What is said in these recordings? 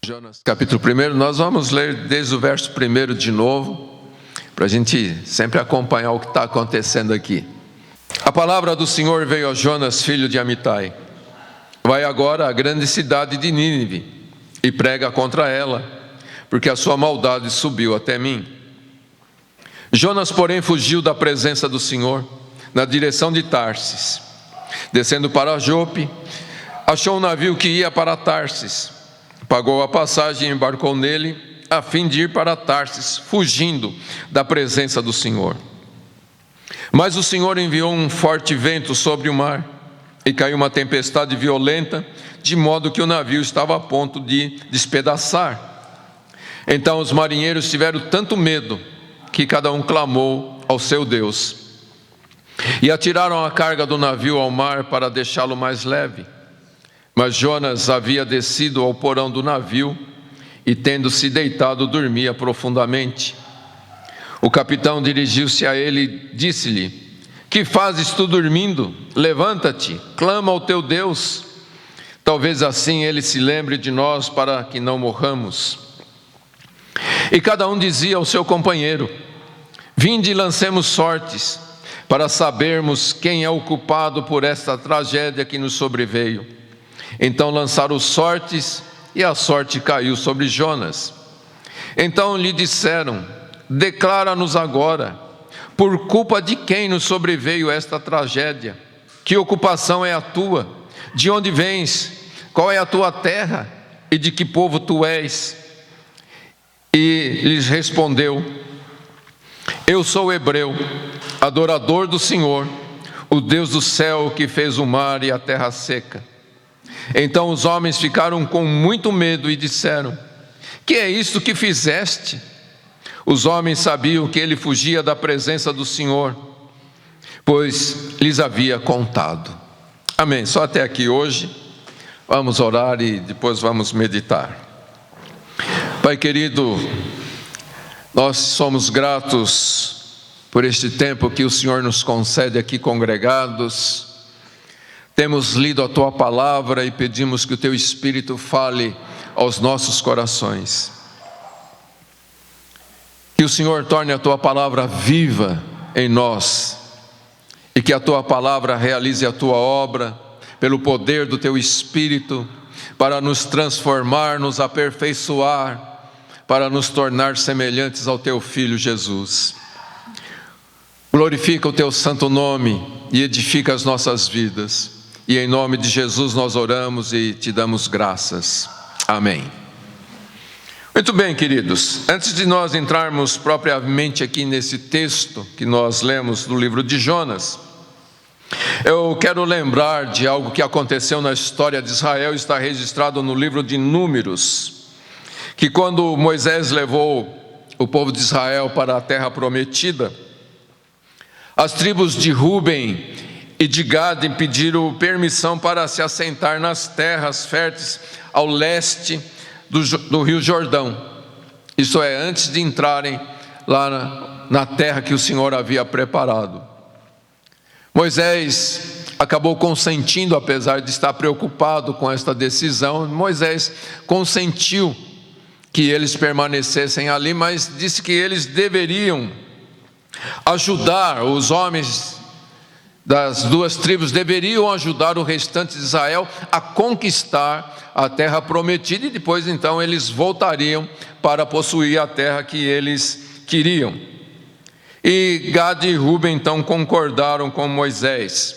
Jonas, capítulo 1, nós vamos ler desde o verso 1 de novo, para a gente sempre acompanhar o que está acontecendo aqui. A palavra do Senhor veio a Jonas, filho de Amitai: vai agora à grande cidade de Nínive e prega contra ela, porque a sua maldade subiu até mim. Jonas, porém, fugiu da presença do Senhor na direção de Tarsis. Descendo para Jope, achou um navio que ia para Tarsis. Pagou a passagem e embarcou nele, a fim de ir para Tarsis, fugindo da presença do Senhor. Mas o Senhor enviou um forte vento sobre o mar, e caiu uma tempestade violenta, de modo que o navio estava a ponto de despedaçar. Então os marinheiros tiveram tanto medo, que cada um clamou ao seu Deus, e atiraram a carga do navio ao mar para deixá-lo mais leve. Mas Jonas havia descido ao porão do navio e, tendo-se deitado, dormia profundamente. O capitão dirigiu-se a ele e disse-lhe: que fazes tu dormindo? Levanta-te, clama ao teu Deus. Talvez assim ele se lembre de nós, para que não morramos. E cada um dizia ao seu companheiro: vinde e lancemos sortes, para sabermos quem é o culpado por esta tragédia que nos sobreveio. Então lançaram sortes, e a sorte caiu sobre Jonas. Então lhe disseram: declara-nos agora, por culpa de quem nos sobreveio esta tragédia? Que ocupação é a tua? De onde vens? Qual é a tua terra? E de que povo tu és? E lhes respondeu: eu sou hebreu, adorador do Senhor, o Deus do céu, que fez o mar e a terra seca. Então os homens ficaram com muito medo e disseram: que é isto que fizeste? Os homens sabiam que ele fugia da presença do Senhor, pois lhes havia contado. Amém. Só até aqui hoje. Vamos orar e depois vamos meditar. Pai querido, nós somos gratos por este tempo que o Senhor nos concede aqui congregados. Temos lido a Tua palavra e pedimos que o Teu Espírito fale aos nossos corações. Que o Senhor torne a Tua palavra viva em nós e que a Tua palavra realize a Tua obra pelo poder do Teu Espírito, para nos transformar, nos aperfeiçoar, para nos tornar semelhantes ao Teu Filho Jesus. Glorifica o Teu santo nome e edifica as nossas vidas. E em nome de Jesus nós oramos e Te damos graças. Amém. Muito bem, queridos. Antes de nós entrarmos propriamente aqui nesse texto que nós lemos do livro de Jonas, eu quero lembrar de algo que aconteceu na história de Israel, está registrado no livro de Números, que quando Moisés levou o povo de Israel para a terra prometida, as tribos de Ruben e de Gade pediram permissão para se assentar nas terras férteis ao leste do rio Jordão. Isso é, antes de entrarem lá na terra que o Senhor havia preparado. Moisés acabou consentindo, apesar de estar preocupado com esta decisão. Moisés consentiu que eles permanecessem ali, mas disse que eles deveriam ajudar os homens das duas tribos, deveriam ajudar o restante de Israel a conquistar a terra prometida, e depois então eles voltariam para possuir a terra que eles queriam. E Gade e Ruben então concordaram com Moisés,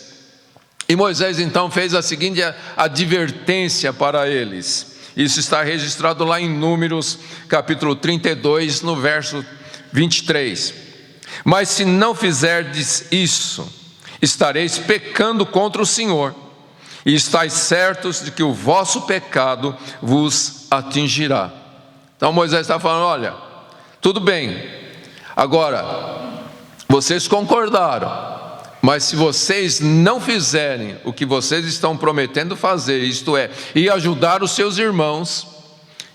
e Moisés então fez a seguinte advertência para eles. Isso está registrado lá em Números capítulo 32, no verso 23. Mas se não fizerdes isso, estareis pecando contra o Senhor, e estáis certos de que o vosso pecado vos atingirá. Então Moisés está falando: olha, tudo bem, agora vocês concordaram, mas se vocês não fizerem o que vocês estão prometendo fazer, isto é, ir ajudar os seus irmãos,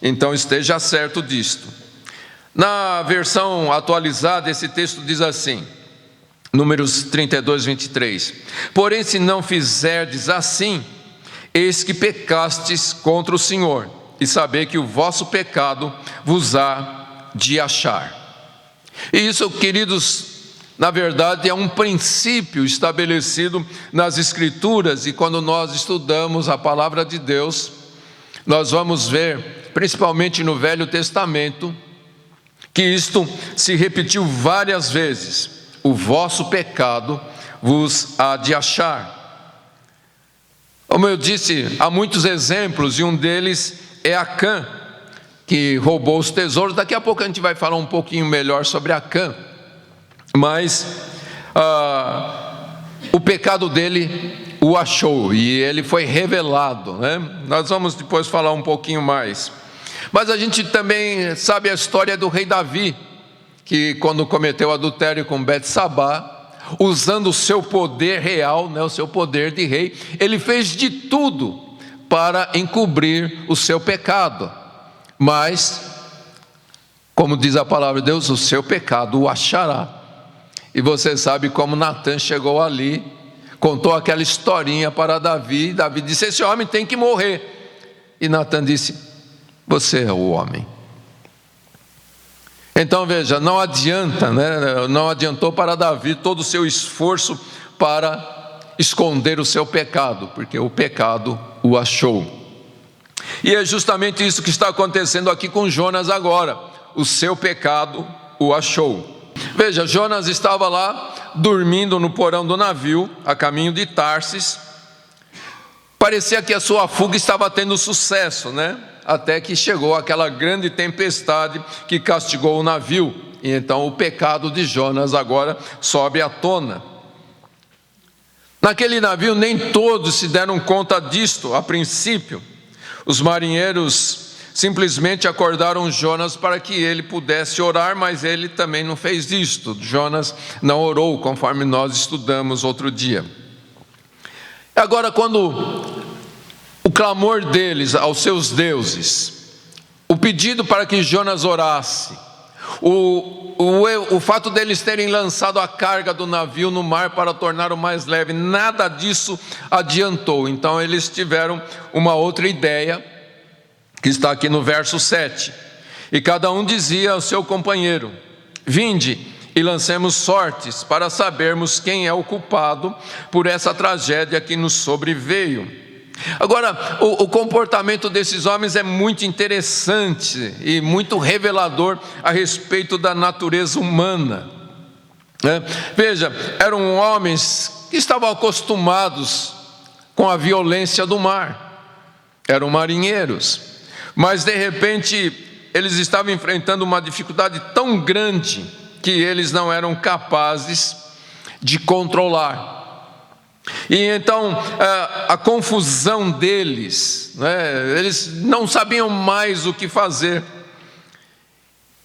então esteja certo disto. Na versão atualizada, esse texto diz assim: Números 32, 23. Porém, se não fizerdes assim, eis que pecastes contra o Senhor, e sabei que o vosso pecado vos há de achar. E isso, queridos, na verdade é um princípio estabelecido nas Escrituras, e quando nós estudamos a palavra de Deus, nós vamos ver, principalmente no Velho Testamento, que isto se repetiu várias vezes: o vosso pecado vos há de achar. Como eu disse, há muitos exemplos, e um deles é Acã, que roubou os tesouros. Daqui a pouco a gente vai falar um pouquinho melhor sobre Acã, mas o pecado dele o achou, e ele foi revelado, né? Nós vamos depois falar um pouquinho mais. Mas a gente também sabe a história do rei Davi, que quando cometeu adultério com Betsabá, usando o seu poder real, né, o seu poder de rei, ele fez de tudo para encobrir o seu pecado. Mas, como diz a palavra de Deus, o seu pecado o achará. E você sabe como Natã chegou ali, contou aquela historinha para Davi, e Davi disse: esse homem tem que morrer. E Natã disse: você é o homem. Então veja, não adianta, né? Não adiantou para Davi todo o seu esforço para esconder o seu pecado, porque o pecado o achou. E é justamente isso que está acontecendo aqui com Jonas agora: o seu pecado o achou. Veja, Jonas estava lá dormindo no porão do navio, a caminho de Tarsis. Parecia que a sua fuga estava tendo sucesso, né? Até que chegou aquela grande tempestade que castigou o navio, e então o pecado de Jonas agora sobe à tona. Naquele navio nem todos se deram conta disto a princípio. Os marinheiros simplesmente acordaram Jonas para que ele pudesse orar, mas ele também não fez isto. Jonas não orou, conforme nós estudamos outro dia. Agora, quando o clamor deles aos seus deuses, o pedido para que Jonas orasse, o fato deles terem lançado a carga do navio no mar para torná-lo mais leve, nada disso adiantou. Então eles tiveram uma outra ideia, que está aqui no verso 7. E cada um dizia ao seu companheiro: vinde e lancemos sortes para sabermos quem é o culpado por essa tragédia que nos sobreveio. Agora, o comportamento desses homens é muito interessante e muito revelador a respeito da natureza humana, né? Veja, eram homens que estavam acostumados com a violência do mar, eram marinheiros, mas de repente eles estavam enfrentando uma dificuldade tão grande que eles não eram capazes de controlar. E então a confusão deles, né? Eles não sabiam mais o que fazer.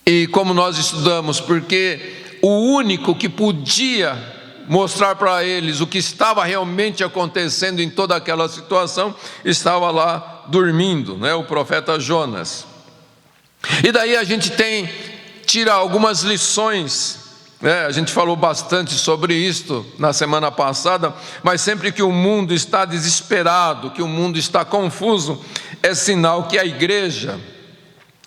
E como nós estudamos, porque o único que podia mostrar para eles o que estava realmente acontecendo em toda aquela situação estava lá dormindo, né? O profeta Jonas. E daí a gente tira algumas lições. A gente falou bastante sobre isto na semana passada, mas sempre que o mundo está desesperado, que o mundo está confuso, é sinal que a igreja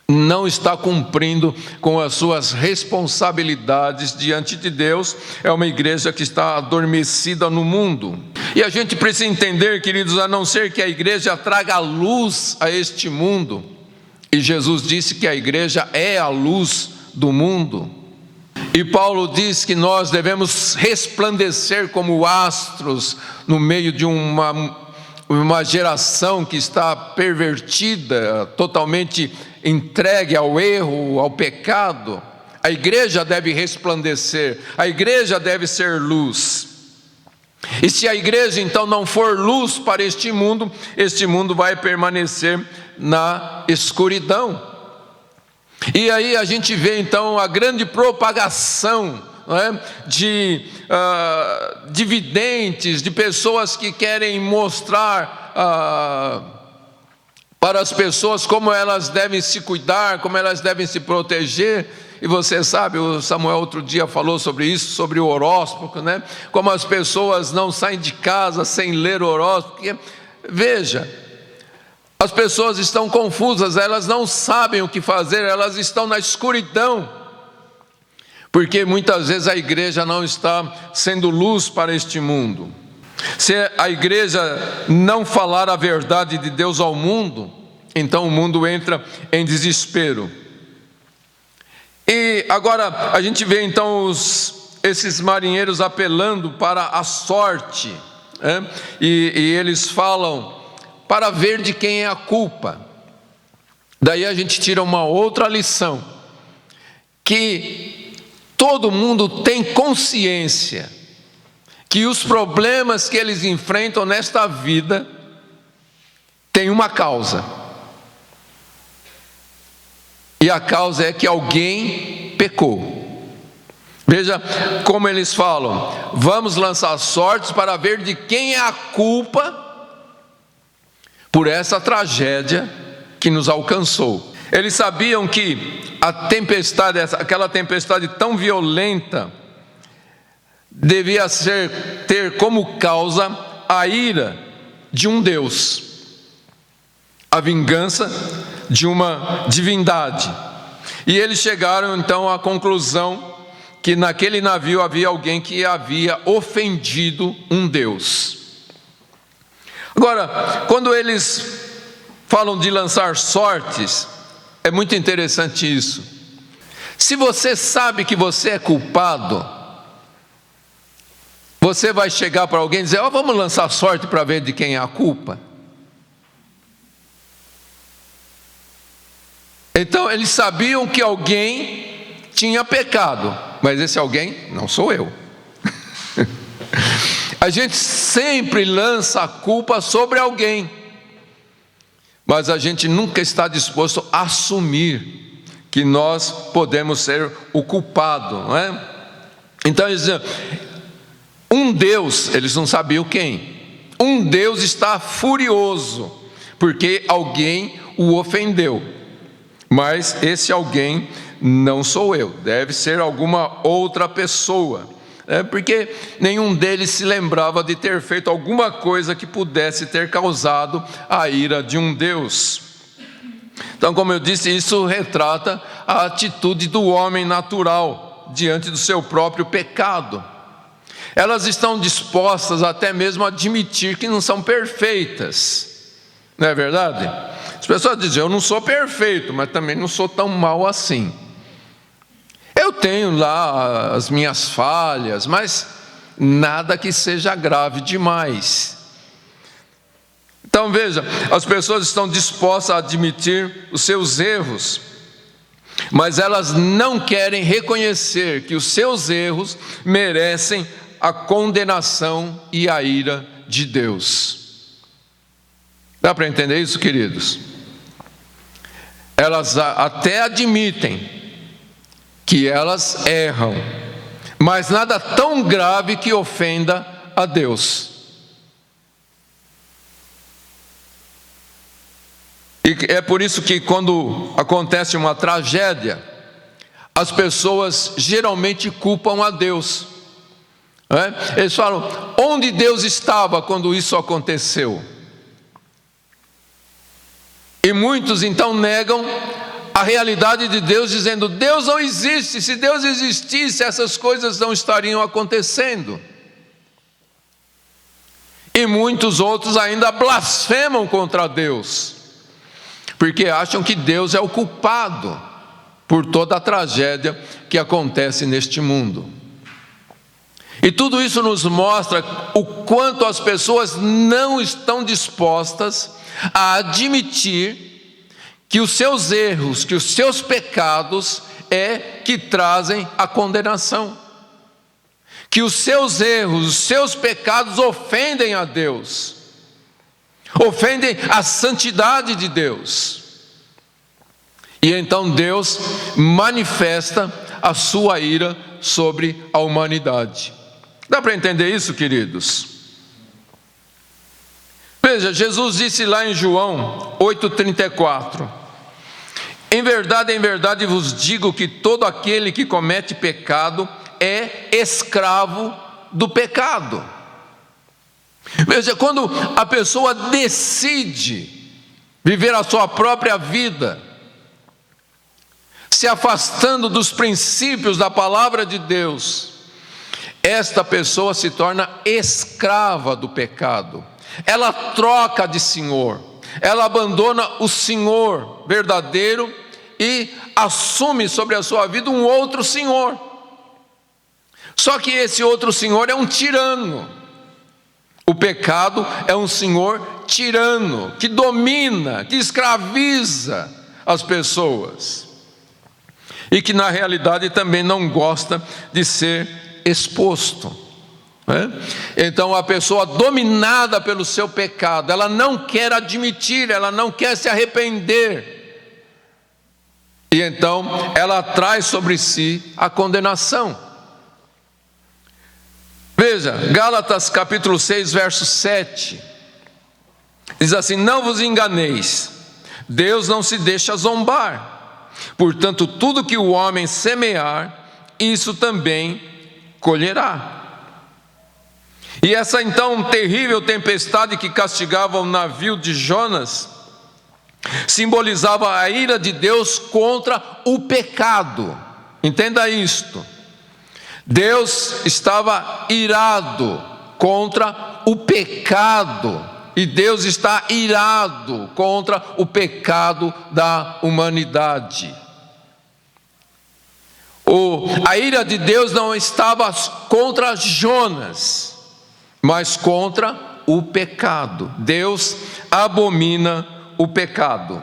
não está cumprindo com as suas responsabilidades diante de Deus. É uma igreja que está adormecida no mundo. E a gente precisa entender, queridos, a não ser que a igreja traga luz a este mundo, e Jesus disse que a igreja é a luz do mundo. E Paulo diz que nós devemos resplandecer como astros no meio de uma geração que está pervertida, totalmente entregue ao erro, ao pecado. A igreja deve resplandecer, a igreja deve ser luz. E se a igreja então não for luz para este mundo vai permanecer na escuridão. E aí a gente vê então a grande propagação, não é? de videntes, de pessoas que querem mostrar para as pessoas como elas devem se cuidar, como elas devem se proteger. E você sabe, o Samuel outro dia falou sobre isso, sobre o horóscopo, né? Como as pessoas não saem de casa sem ler o horóscopo. Porque, veja, as pessoas estão confusas, elas não sabem o que fazer, elas estão na escuridão, porque muitas vezes a igreja não está sendo luz para este mundo. Se a igreja não falar a verdade de Deus ao mundo, então o mundo entra em desespero. E agora a gente vê então esses marinheiros apelando para a sorte, né? E eles falam para ver de quem é a culpa. Daí a gente tira uma outra lição, que todo mundo tem consciência que os problemas que eles enfrentam nesta vida têm uma causa. E a causa é que alguém pecou. Veja como eles falam: vamos lançar sortes para ver de quem é a culpa por essa tragédia que nos alcançou. Eles sabiam que a tempestade, aquela tempestade tão violenta, devia ter como causa a ira de um Deus, a vingança de uma divindade. E eles chegaram então à conclusão que naquele navio havia alguém que havia ofendido um Deus. Agora, quando eles falam de lançar sortes, é muito interessante isso. Se você sabe que você é culpado, você vai chegar para alguém e dizer: vamos lançar sorte para ver de quem é a culpa? Então eles sabiam que alguém tinha pecado, mas esse alguém não sou eu. A gente sempre lança a culpa sobre alguém, mas a gente nunca está disposto a assumir que nós podemos ser o culpado, não é? Então eles diziam, um Deus, eles não sabiam quem, um Deus está furioso, porque alguém o ofendeu, mas esse alguém não sou eu, deve ser alguma outra pessoa. Porque nenhum deles se lembrava de ter feito alguma coisa que pudesse ter causado a ira de um Deus. Então, como eu disse, isso retrata a atitude do homem natural diante do seu próprio pecado. Elas estão dispostas até mesmo a admitir que não são perfeitas, não é verdade? As pessoas dizem: eu não sou perfeito, mas também não sou tão mal assim. Eu tenho lá as minhas falhas, mas nada que seja grave demais. Então veja, as pessoas estão dispostas a admitir os seus erros, mas elas não querem reconhecer que os seus erros merecem a condenação e a ira de Deus. Dá para entender isso, queridos? Elas até admitem que elas erram, mas nada tão grave que ofenda a Deus. E é por isso que quando acontece uma tragédia, as pessoas geralmente culpam a Deus. Eles falam: onde Deus estava quando isso aconteceu? E muitos então negam a realidade de Deus, dizendo: Deus não existe. Se Deus existisse, essas coisas não estariam acontecendo. E muitos outros ainda blasfemam contra Deus, porque acham que Deus é o culpado por toda a tragédia que acontece neste mundo. E tudo isso nos mostra o quanto as pessoas não estão dispostas a admitir que os seus erros, que os seus pecados que trazem a condenação, que os seus erros, os seus pecados ofendem a Deus, ofendem a santidade de Deus. E então Deus manifesta a sua ira sobre a humanidade. Dá para entender isso, queridos? Veja, Jesus disse lá em João 8,34: em verdade vos digo que todo aquele que comete pecado é escravo do pecado. Veja, quando a pessoa decide viver a sua própria vida, se afastando dos princípios da palavra de Deus, esta pessoa se torna escrava do pecado. Ela troca de senhor, ela abandona o senhor verdadeiro e assume sobre a sua vida um outro senhor. Só que esse outro senhor é um tirano. O pecado é um senhor tirano, que domina, que escraviza as pessoas. E que na realidade também não gosta de ser exposto, né? Então a pessoa dominada pelo seu pecado, ela não quer admitir, ela não quer se arrepender. E então ela traz sobre si a condenação. Veja, Gálatas capítulo 6, verso 7, diz assim: não vos enganeis, Deus não se deixa zombar, portanto tudo que o homem semear, isso também colherá. E essa então terrível tempestade que castigava o navio de Jonas, simbolizava a ira de Deus contra o pecado. Entenda isto. Deus estava irado contra o pecado, e Deus está irado contra o pecado da humanidade. A ira de Deus não estava contra Jonas, mas contra o pecado. Deus abomina o pecado.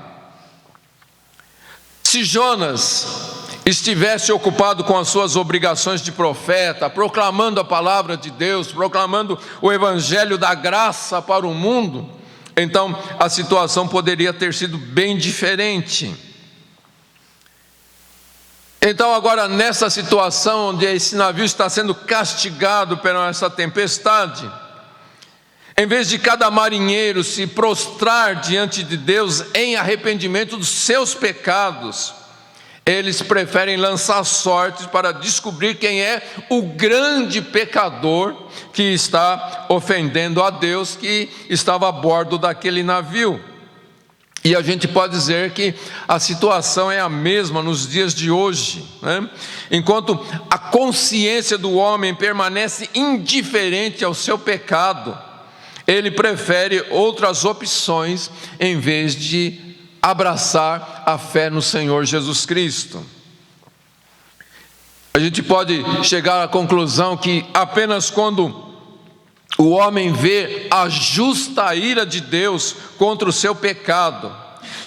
Se Jonas estivesse ocupado com as suas obrigações de profeta, proclamando a palavra de Deus, proclamando o evangelho da graça para o mundo, então a situação poderia ter sido bem diferente. Então agora, nessa situação onde esse navio está sendo castigado por essa tempestade, em vez de cada marinheiro se prostrar diante de Deus em arrependimento dos seus pecados, eles preferem lançar sortes para descobrir quem é o grande pecador que está ofendendo a Deus, que estava a bordo daquele navio. E a gente pode dizer que a situação é a mesma nos dias de hoje, né? Enquanto a consciência do homem permanece indiferente ao seu pecado, ele prefere outras opções em vez de abraçar a fé no Senhor Jesus Cristo. A gente pode chegar à conclusão que apenas quando o homem vê a justa ira de Deus contra o seu pecado,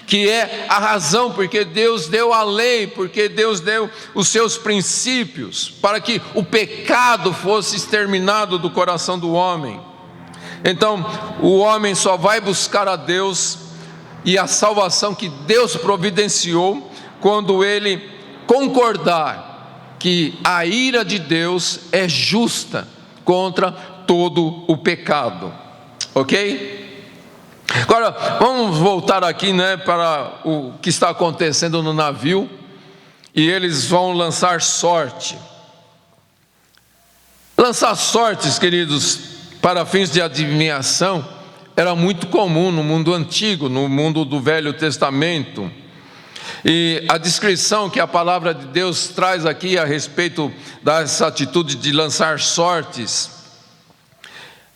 que é a razão porque Deus deu a lei, porque Deus deu os seus princípios, para que o pecado fosse exterminado do coração do homem. Então, o homem só vai buscar a Deus e a salvação que Deus providenciou quando ele concordar que a ira de Deus é justa contra todo o pecado. Ok? Agora, vamos voltar aqui, né, para o que está acontecendo no navio, e eles vão lançar sorte. Lançar sortes, queridos, para fins de adivinhação, era muito comum no mundo antigo, no mundo do Velho Testamento. E a descrição que a palavra de Deus traz aqui a respeito dessa atitude de lançar sortes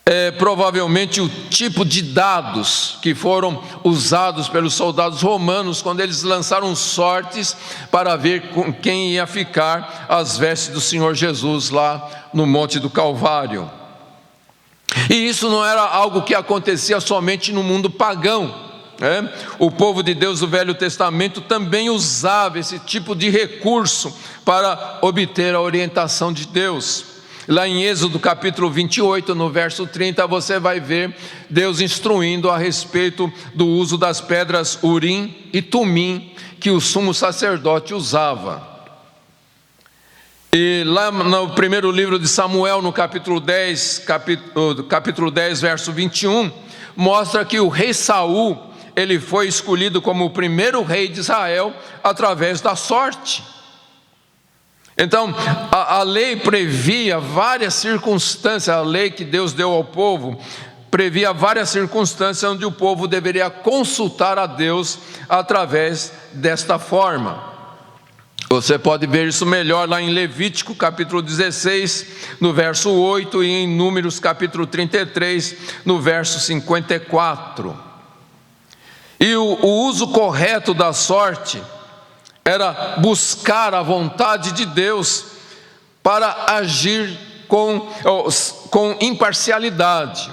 é provavelmente o tipo de dados que foram usados pelos soldados romanos quando eles lançaram sortes para ver com quem ia ficar as vestes do Senhor Jesus lá no Monte do Calvário. E isso não era algo que acontecia somente no mundo pagão, né? O povo de Deus do Velho Testamento também usava esse tipo de recurso para obter a orientação de Deus. Lá em Êxodo capítulo 28, no verso 30, você vai ver Deus instruindo a respeito do uso das pedras Urim e Tumim que o sumo sacerdote usava. E lá no primeiro livro de Samuel, no capítulo 10, verso 21, mostra que o rei Saul, ele foi escolhido como o primeiro rei de Israel através da sorte. Então, a lei previa várias circunstâncias, a lei que Deus deu ao povo previa várias circunstâncias onde o povo deveria consultar a Deus através desta forma. Você pode ver isso melhor lá em Levítico capítulo 16, no verso 8, e em Números capítulo 33, no verso 54. E o uso correto da sorte era buscar a vontade de Deus para agir com imparcialidade.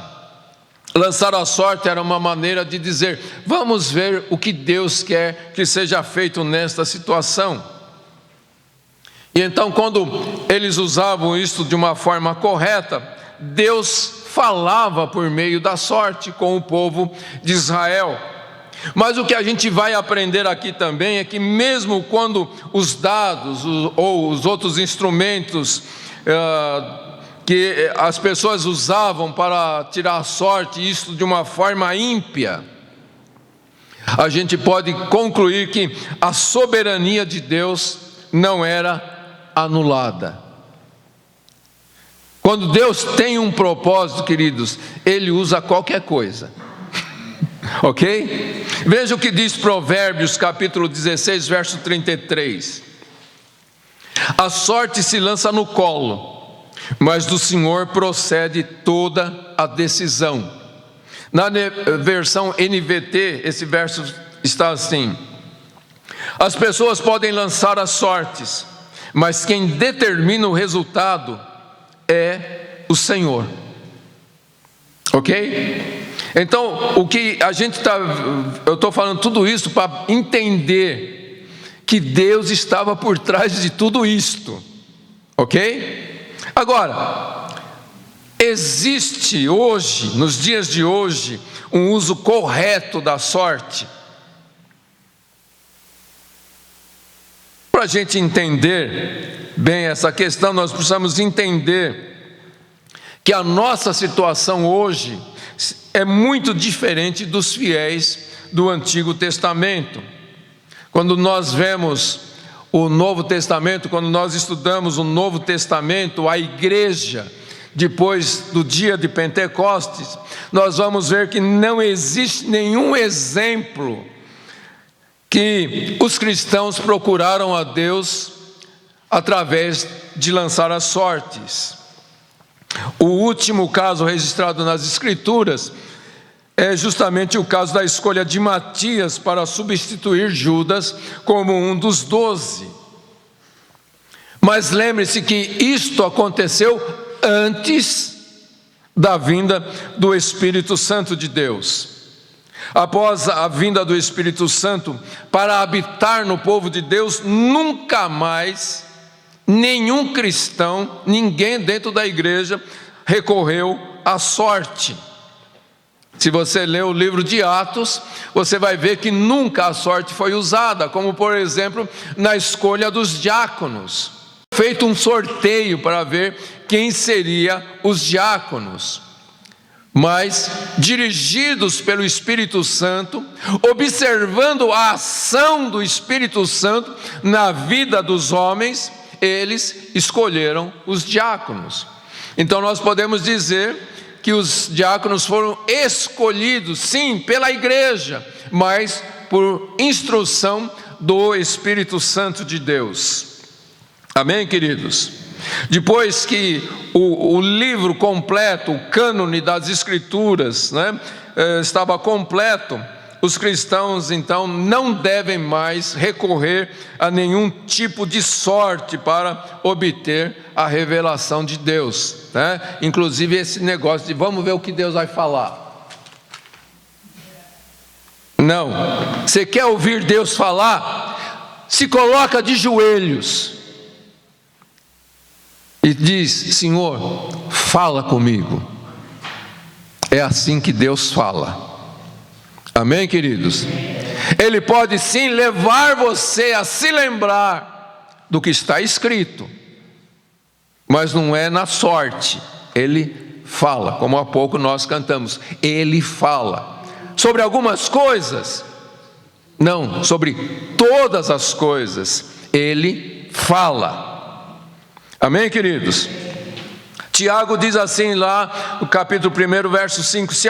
Lançar a sorte era uma maneira de dizer: vamos ver o que Deus quer que seja feito nesta situação. E então, quando eles usavam isso de uma forma correta, Deus falava por meio da sorte com o povo de Israel. Mas o que a gente vai aprender aqui também é que mesmo quando os dados ou os outros instrumentos que as pessoas usavam para tirar sorte, isso de uma forma ímpia, a gente pode concluir que a soberania de Deus não era anulada. Quando Deus tem um propósito, queridos, Ele usa qualquer coisa. Ok? Veja o que diz Provérbios capítulo 16, verso 33. A sorte se lança no colo, mas do Senhor procede toda a decisão. Na versão NVT, esse verso está assim: as pessoas podem lançar as sortes, mas quem determina o resultado é o Senhor. Ok? Então, o que a gente eu estou falando tudo isso para entender que Deus estava por trás de tudo isto. Ok? Agora, existe hoje, nos dias de hoje, um uso correto da sorte? Para a gente entender bem essa questão, nós precisamos entender que a nossa situação hoje é muito diferente dos fiéis do Antigo Testamento. Quando nós vemos o Novo Testamento, quando nós estudamos o Novo Testamento, a igreja, depois do dia de Pentecostes, nós vamos ver que não existe nenhum exemplo que os cristãos procuraram a Deus através de lançar as sortes. O último caso registrado nas Escrituras é justamente o caso da escolha de Matias para substituir Judas como um dos 12. Mas lembre-se que isto aconteceu antes da vinda do Espírito Santo de Deus. Após a vinda do Espírito Santo para habitar no povo de Deus, nunca mais nenhum cristão, ninguém dentro da igreja recorreu à sorte. Se você ler o livro de Atos, você vai ver que nunca a sorte foi usada, como por exemplo na escolha dos diáconos. Feito um sorteio para ver quem seria os diáconos, mas dirigidos pelo Espírito Santo, observando a ação do Espírito Santo na vida dos homens, eles escolheram os diáconos. Então nós podemos dizer que os diáconos foram escolhidos, sim, pela igreja, mas por instrução do Espírito Santo de Deus. Amém, queridos? Depois que o livro completo, o cânone das Escrituras, estava completo, os cristãos então não devem mais recorrer a nenhum tipo de sorte para obter a revelação de Deus, Inclusive esse negócio de vamos ver o que Deus vai falar. Não, você quer ouvir Deus falar? Se coloca de joelhos e diz: Senhor, fala comigo. É assim que Deus fala. Amém, queridos? Ele pode sim levar você a se lembrar do que está escrito, mas não é na sorte. Ele fala, como há pouco nós cantamos, Ele fala. sobre algumas coisas? Não, sobre todas as coisas Ele fala. Amém, queridos? Tiago diz assim lá no capítulo 1, verso 5: se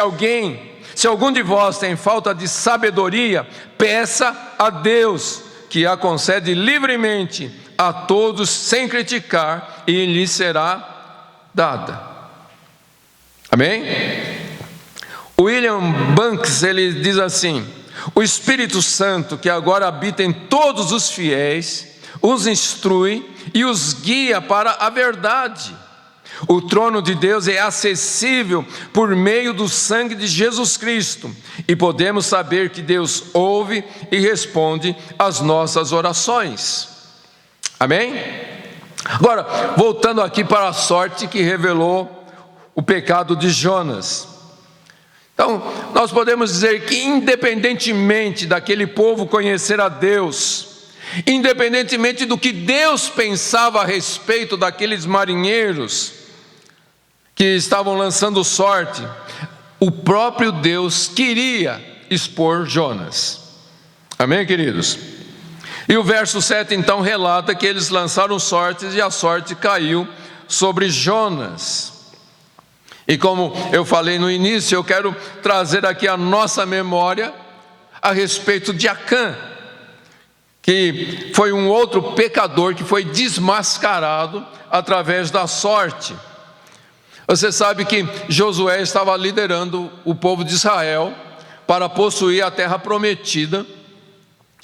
algum de vós tem falta de sabedoria, peça a Deus, que a concede livremente a todos sem criticar, e lhe será dada. Amém? William Banks, ele diz assim: o Espírito Santo, que agora habita em todos os fiéis, os instrui e os guia para a verdade. O trono de Deus é acessível por meio do sangue de Jesus Cristo, e podemos saber que Deus ouve e responde às nossas orações. Amém? Agora, voltando aqui para a sorte que revelou o pecado de Jonas. Então, nós podemos dizer que independentemente daquele povo conhecer a Deus, independentemente do que Deus pensava a respeito daqueles marinheiros que estavam lançando sorte, o próprio Deus queria expor Jonas. Amém, queridos? E o verso 7 então relata que eles lançaram sortes e a sorte caiu sobre Jonas. E como eu falei no início, eu quero trazer aqui a nossa memória a respeito de Acã, que foi um outro pecador que foi desmascarado através da sorte. Você sabe que Josué estava liderando o povo de Israel para possuir a terra prometida,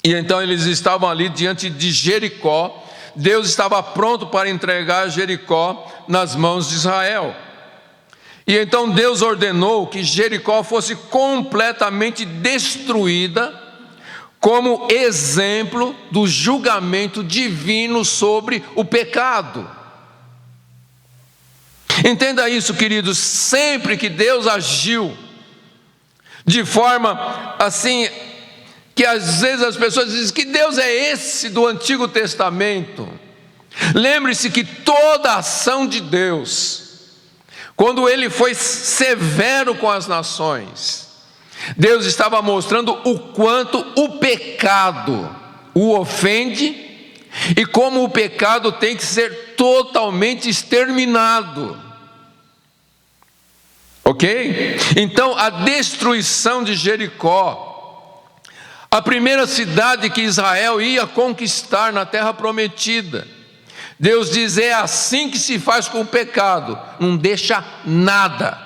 e então eles estavam ali diante de Jericó. Deus estava pronto para entregar Jericó nas mãos de Israel. E então Deus ordenou que Jericó fosse completamente destruída, como exemplo do julgamento divino sobre o pecado. Entenda isso, queridos, sempre que Deus agiu de forma assim, que às vezes as pessoas dizem: que Deus é esse do Antigo Testamento? Lembre-se que toda ação de Deus, quando Ele foi severo com as nações, Deus estava mostrando o quanto o pecado o ofende e como o pecado tem que ser totalmente exterminado. Ok? Então, a destruição de Jericó, a primeira cidade que Israel ia conquistar na terra prometida, Deus diz: é assim que se faz com o pecado, não deixa nada.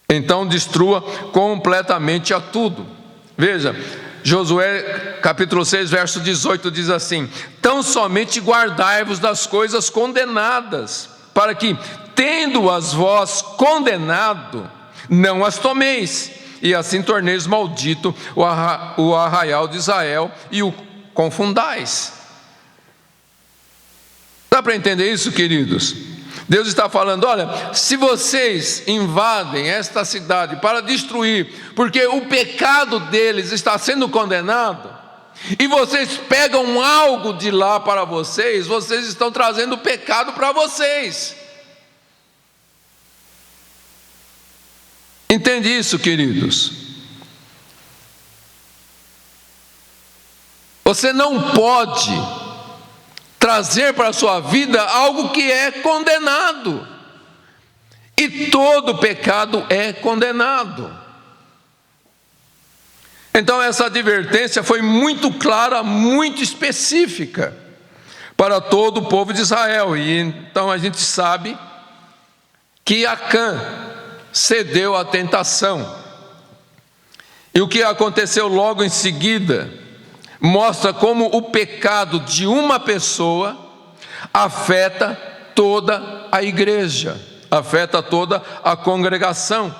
Então destrua completamente a tudo. Veja, Josué capítulo 6, verso 18 diz assim: tão somente guardai-vos das coisas condenadas, para que, tendo-as vós condenado, não as tomeis, e assim torneis maldito o arraial de Israel e o confundais. Dá para entender isso, queridos? Deus está falando: olha, se vocês invadem esta cidade para destruir, porque o pecado deles está sendo condenado, e vocês pegam algo de lá para vocês, vocês estão trazendo pecado para vocês. Entende isso, queridos? Você não pode trazer para a sua vida algo que é condenado, e todo pecado é condenado. Então essa advertência foi muito clara, muito específica para todo o povo de Israel. E então a gente sabe que Acã cedeu à tentação, e o que aconteceu logo em seguida mostra como o pecado de uma pessoa afeta toda a igreja, afeta toda a congregação.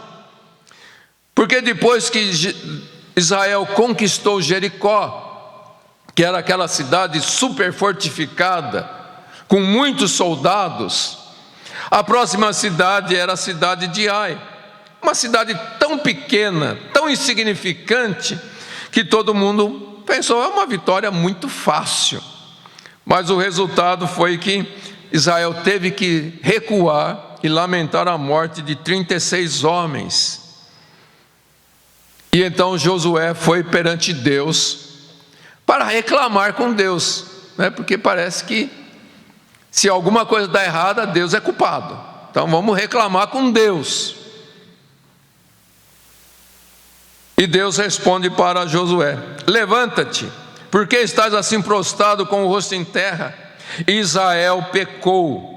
Porque depois que Israel conquistou Jericó, que era aquela cidade super fortificada, com muitos soldados, a próxima cidade era a cidade de Ai, uma cidade tão pequena, tão insignificante, que todo mundo pensou: é uma vitória muito fácil. Mas o resultado foi que Israel teve que recuar e lamentar a morte de 36 homens. E então Josué foi perante Deus para reclamar com Deus, né? Porque parece que se alguma coisa dá errada, Deus é culpado. Então vamos reclamar com Deus. E Deus responde para Josué: levanta-te, porque estás assim prostrado com o rosto em terra? Israel pecou.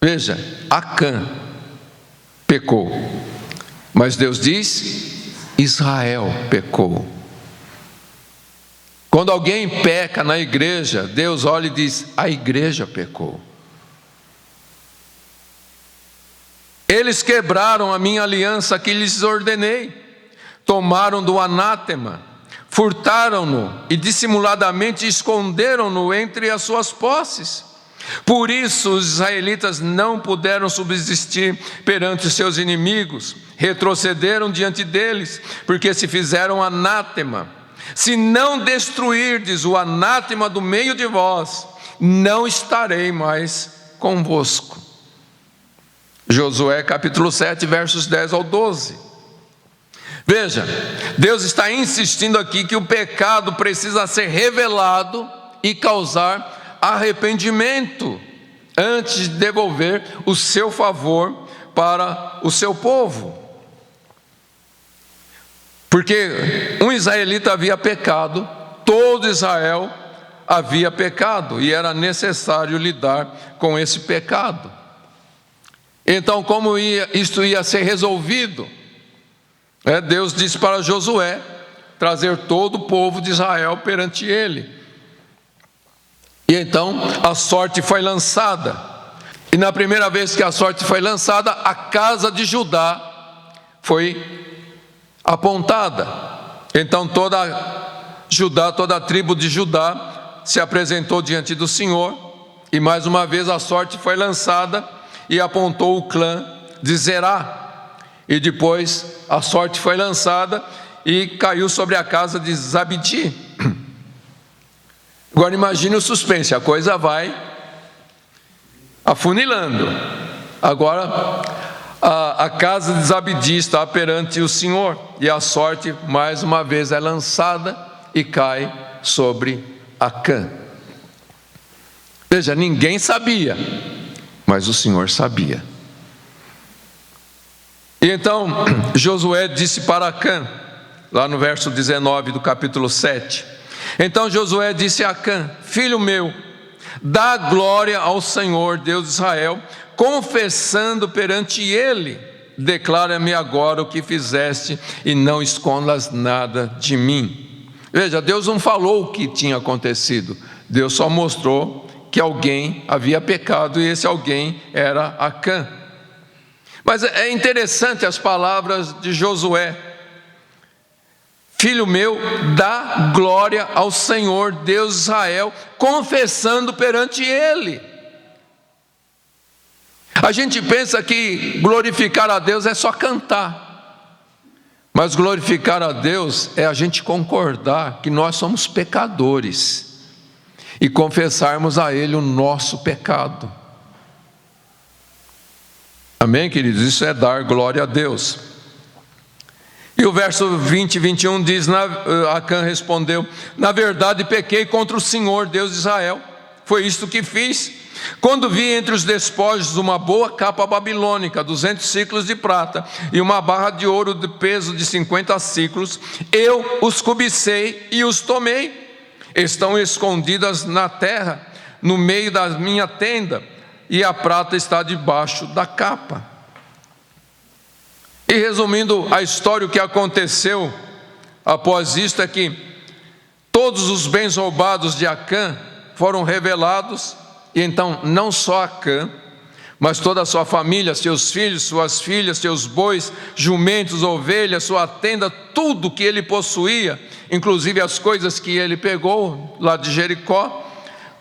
Veja, Acã pecou, mas Deus diz: Israel pecou. Quando alguém peca na igreja, Deus olha e diz: a igreja pecou. Eles quebraram a minha aliança que lhes ordenei, tomaram do anátema, furtaram-no e dissimuladamente esconderam-no entre as suas posses. Por isso os israelitas não puderam subsistir perante os seus inimigos, retrocederam diante deles, porque se fizeram anátema. Se não destruirdes o anátema do meio de vós, não estarei mais convosco. Josué capítulo 7, versos 10 ao 12. Veja, Deus está insistindo aqui que o pecado precisa ser revelado e causar arrependimento antes de devolver o seu favor para o seu povo. Porque um israelita havia pecado, todo Israel havia pecado e era necessário lidar com esse pecado. Então, como isto ia ser resolvido? Deus disse para Josué trazer todo o povo de Israel perante ele. E então a sorte foi lançada. E na primeira vez que a sorte foi lançada, a casa de Judá foi apontada. Então toda a tribo de Judá se apresentou diante do Senhor. E mais uma vez a sorte foi lançada e apontou o clã de Zerá. E depois a sorte foi lançada e caiu sobre a casa de Zabdi. Agora imagine o suspense, a coisa vai afunilando. Agora a casa de Zabdi está perante o Senhor e a sorte mais uma vez é lançada e cai sobre Acã. Veja, ninguém sabia, mas o Senhor sabia. E então Josué disse para Acã, lá no verso 19 do capítulo 7. Então Josué disse a Acã: filho meu, dá glória ao Senhor Deus de Israel, confessando perante ele, declara-me agora o que fizeste e não escondas nada de mim. Veja, Deus não falou o que tinha acontecido, Deus só mostrou que alguém havia pecado e esse alguém era Acã. Mas é interessante as palavras de Josué: filho meu, dá glória ao Senhor Deus de Israel, confessando perante ele. A gente pensa que glorificar a Deus é só cantar, mas glorificar a Deus é a gente concordar que nós somos pecadores e confessarmos a Ele o nosso pecado. Amém, queridos? Isso é dar glória a Deus. E o verso 20 e 21 diz: Acã respondeu: na verdade pequei contra o Senhor Deus de Israel, foi isto que fiz, quando vi entre os despojos uma boa capa babilônica, 200 siclos de prata, e uma barra de ouro de peso de 50 siclos, eu os cobicei e os tomei, estão escondidas na terra, no meio da minha tenda, e a prata está debaixo da capa. E resumindo a história, o que aconteceu após isto é que todos os bens roubados de Acã foram revelados, e então não só Acã, mas toda a sua família, seus filhos, suas filhas, seus bois, jumentos, ovelhas, sua tenda, tudo que ele possuía, inclusive as coisas que ele pegou lá de Jericó,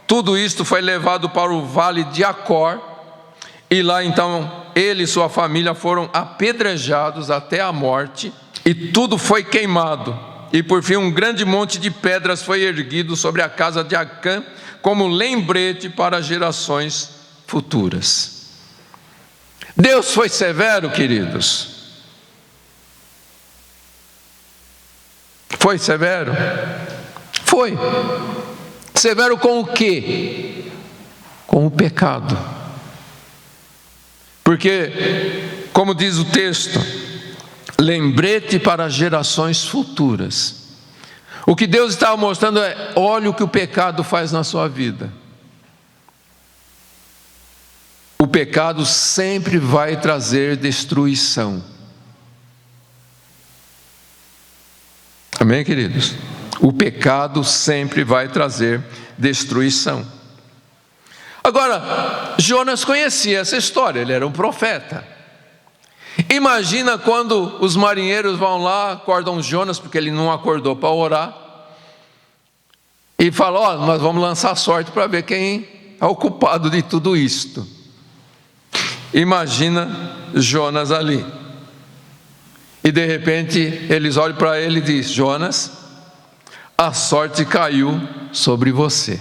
tudo isto foi levado para o vale de Acor, e lá então ele e sua família foram apedrejados até a morte, e tudo foi queimado, e por fim um grande monte de pedras foi erguido sobre a casa de Acã, como lembrete para gerações futuras. Deus foi severo, queridos. Foi severo? Foi. Severo com o quê? Com o pecado. Porque, como diz o texto, lembrete para gerações futuras. O que Deus estava mostrando é: olha o que o pecado faz na sua vida. O pecado sempre vai trazer destruição. Amém, queridos? O pecado sempre vai trazer destruição. Agora, Jonas conhecia essa história, ele era um profeta. Imagina quando os marinheiros vão lá, acordam Jonas, porque ele não acordou para orar, e falam: nós vamos lançar sorte para ver quem é o culpado de tudo isto. Imagina Jonas ali. E de repente eles olham para ele e dizem: Jonas, a sorte caiu sobre você.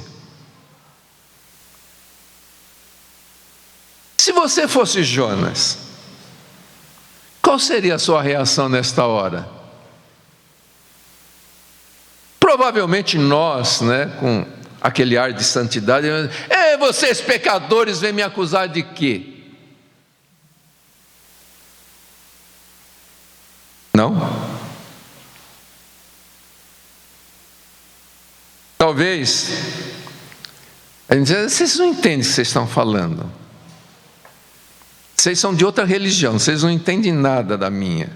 Se você fosse Jonas, qual seria a sua reação nesta hora? Provavelmente nós, com aquele ar de santidade: vocês pecadores vêm me acusar de quê? Não? Talvez a gente diz: vocês não entendem o que vocês estão falando. Vocês são de outra religião, vocês não entendem nada da minha.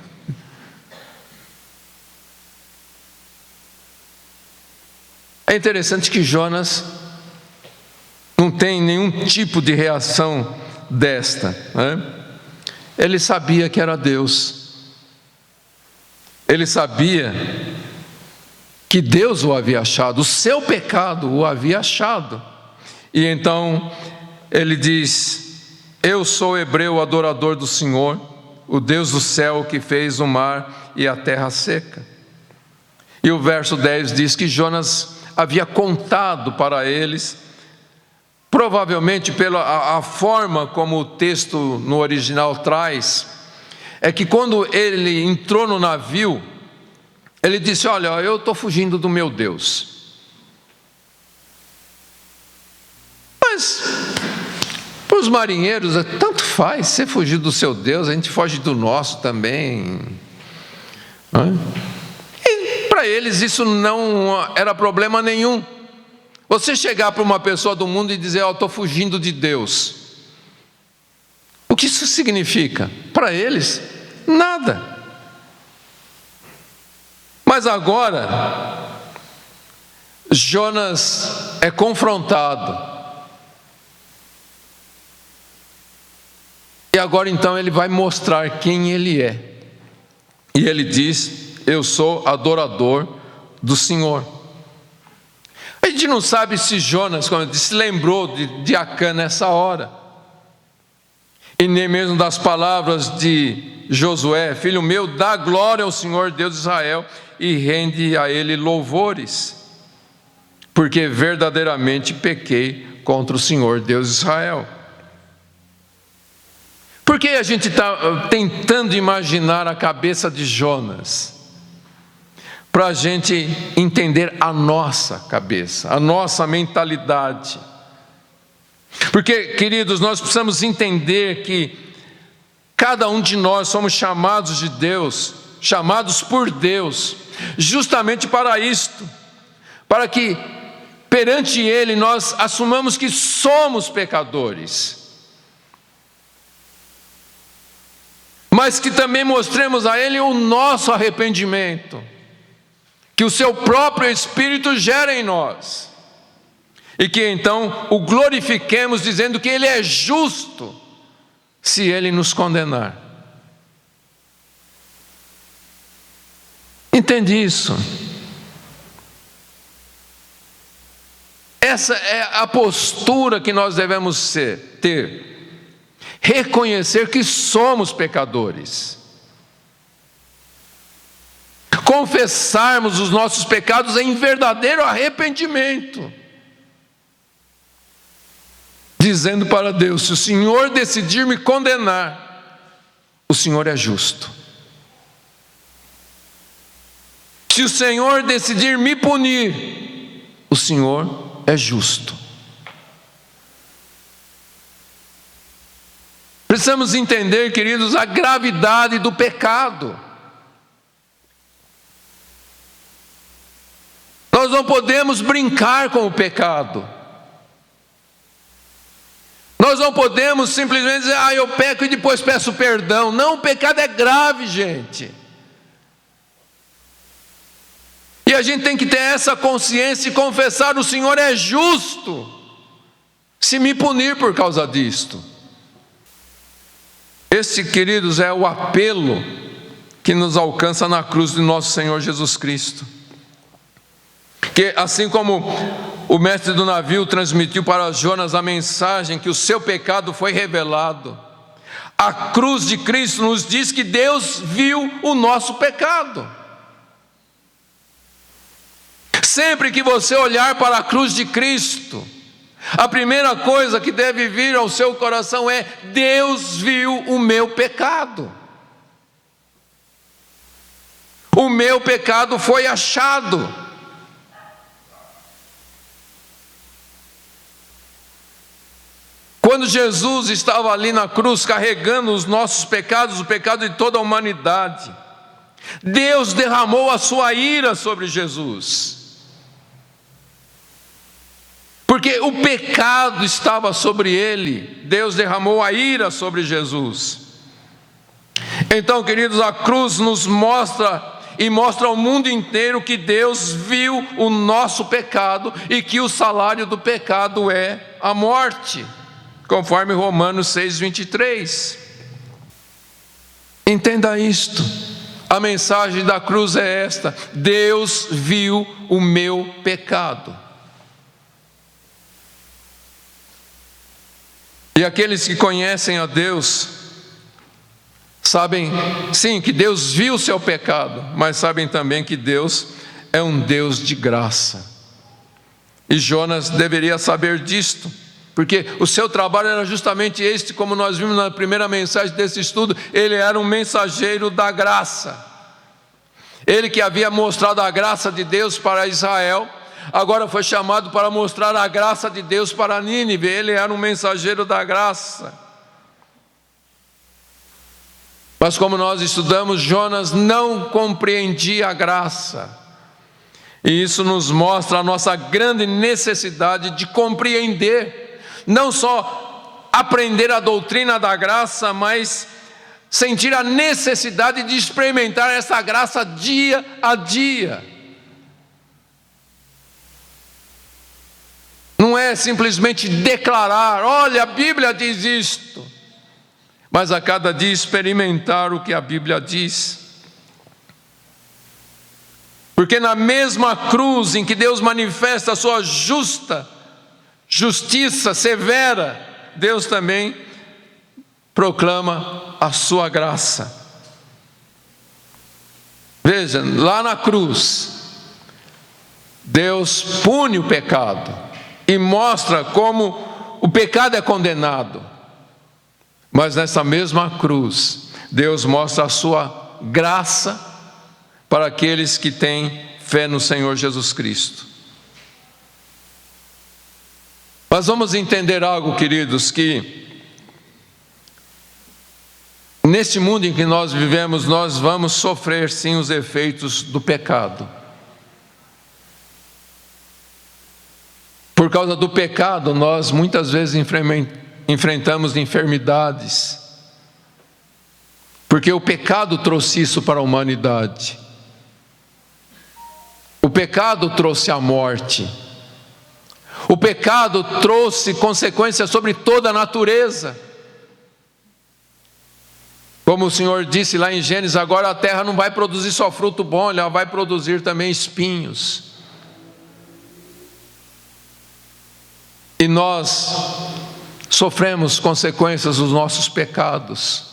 É interessante que Jonas não tem nenhum tipo de reação desta, Ele sabia que era Deus. Ele sabia que Deus o havia achado, o seu pecado o havia achado. E então ele diz: eu sou hebreu adorador do Senhor, o Deus do céu que fez o mar e a terra seca. E o verso 10 diz que Jonas havia contado para eles, provavelmente pela a forma como o texto no original traz, é que quando ele entrou no navio, ele disse: olha, eu estou fugindo do meu Deus. Mas para os marinheiros, tanto faz, você fugir do seu Deus, a gente foge do nosso também. E para eles isso não era problema nenhum. Você chegar para uma pessoa do mundo e dizer: eu estou fugindo de Deus. O que isso significa? Para eles, nada. Mas agora, Jonas é confrontado. E agora então ele vai mostrar quem ele é. E ele diz: eu sou adorador do Senhor. A gente não sabe se Jonas, como eu disse, se lembrou de Acã nessa hora. E nem mesmo das palavras de Josué: filho meu, dá glória ao Senhor Deus de Israel e rende a Ele louvores, porque verdadeiramente pequei contra o Senhor Deus de Israel. Por que a gente está tentando imaginar a cabeça de Jonas? Para a gente entender a nossa cabeça, a nossa mentalidade. Porque, queridos, nós precisamos entender que cada um de nós somos chamados de Deus, chamados por Deus, justamente para isto, para que perante Ele nós assumamos que somos pecadores, mas que também mostremos a Ele o nosso arrependimento, que o seu próprio Espírito gera em nós, e que então o glorifiquemos dizendo que Ele é justo se Ele nos condenar. Entende isso? Essa é a postura que nós devemos ter. Reconhecer que somos pecadores. Confessarmos os nossos pecados em verdadeiro arrependimento. Dizendo para Deus: se o Senhor decidir me condenar, o Senhor é justo. Se o Senhor decidir me punir, o Senhor é justo. Precisamos entender, queridos, a gravidade do pecado. Nós não podemos brincar com o pecado. Nós não podemos simplesmente dizer, eu peco e depois peço perdão. Não, o pecado é grave, gente. E a gente tem que ter essa consciência e confessar, o Senhor é justo se me punir por causa disto. Este, queridos, é o apelo que nos alcança na cruz de nosso Senhor Jesus Cristo. Que assim como o mestre do navio transmitiu para Jonas a mensagem que o seu pecado foi revelado, a cruz de Cristo nos diz que Deus viu o nosso pecado. Sempre que você olhar para a cruz de Cristo, a primeira coisa que deve vir ao seu coração é: Deus viu o meu pecado. O meu pecado foi achado. Quando Jesus estava ali na cruz carregando os nossos pecados, o pecado de toda a humanidade, Deus derramou a sua ira sobre Jesus. Porque o pecado estava sobre ele, Deus derramou a ira sobre Jesus. Então, queridos, a cruz nos mostra e mostra ao mundo inteiro que Deus viu o nosso pecado e que o salário do pecado é a morte, conforme Romanos 6:23. Entenda isto, a mensagem da cruz é esta: Deus viu o meu pecado. E aqueles que conhecem a Deus sabem, sim, que Deus viu o seu pecado, mas sabem também que Deus é um Deus de graça. E Jonas deveria saber disto, porque o seu trabalho era justamente este, como nós vimos na primeira mensagem desse estudo, ele era um mensageiro da graça. Ele que havia mostrado a graça de Deus para Israel, agora foi chamado para mostrar a graça de Deus para Nínive. Ele era um mensageiro da graça. Mas como nós estudamos, Jonas não compreendia a graça. E isso nos mostra a nossa grande necessidade de compreender, não só aprender a doutrina da graça, mas sentir a necessidade de experimentar essa graça dia a dia. Não é simplesmente declarar, olha, a Bíblia diz isto, mas a cada dia experimentar o que a Bíblia diz. Porque na mesma cruz em que Deus manifesta a sua justiça severa, Deus também proclama a sua graça. Veja, lá na cruz, Deus pune o pecado e mostra como o pecado é condenado. Mas nessa mesma cruz, Deus mostra a sua graça para aqueles que têm fé no Senhor Jesus Cristo. Mas vamos entender algo, queridos, que neste mundo em que nós vivemos, nós vamos sofrer sim os efeitos do pecado. Por causa do pecado, nós muitas vezes enfrentamos enfermidades, porque o pecado trouxe isso para a humanidade. O pecado trouxe a morte. O pecado trouxe consequências sobre toda a natureza. Como o Senhor disse lá em Gênesis, agora a terra não vai produzir só fruto bom, ela vai produzir também espinhos. E nós sofremos consequências dos nossos pecados.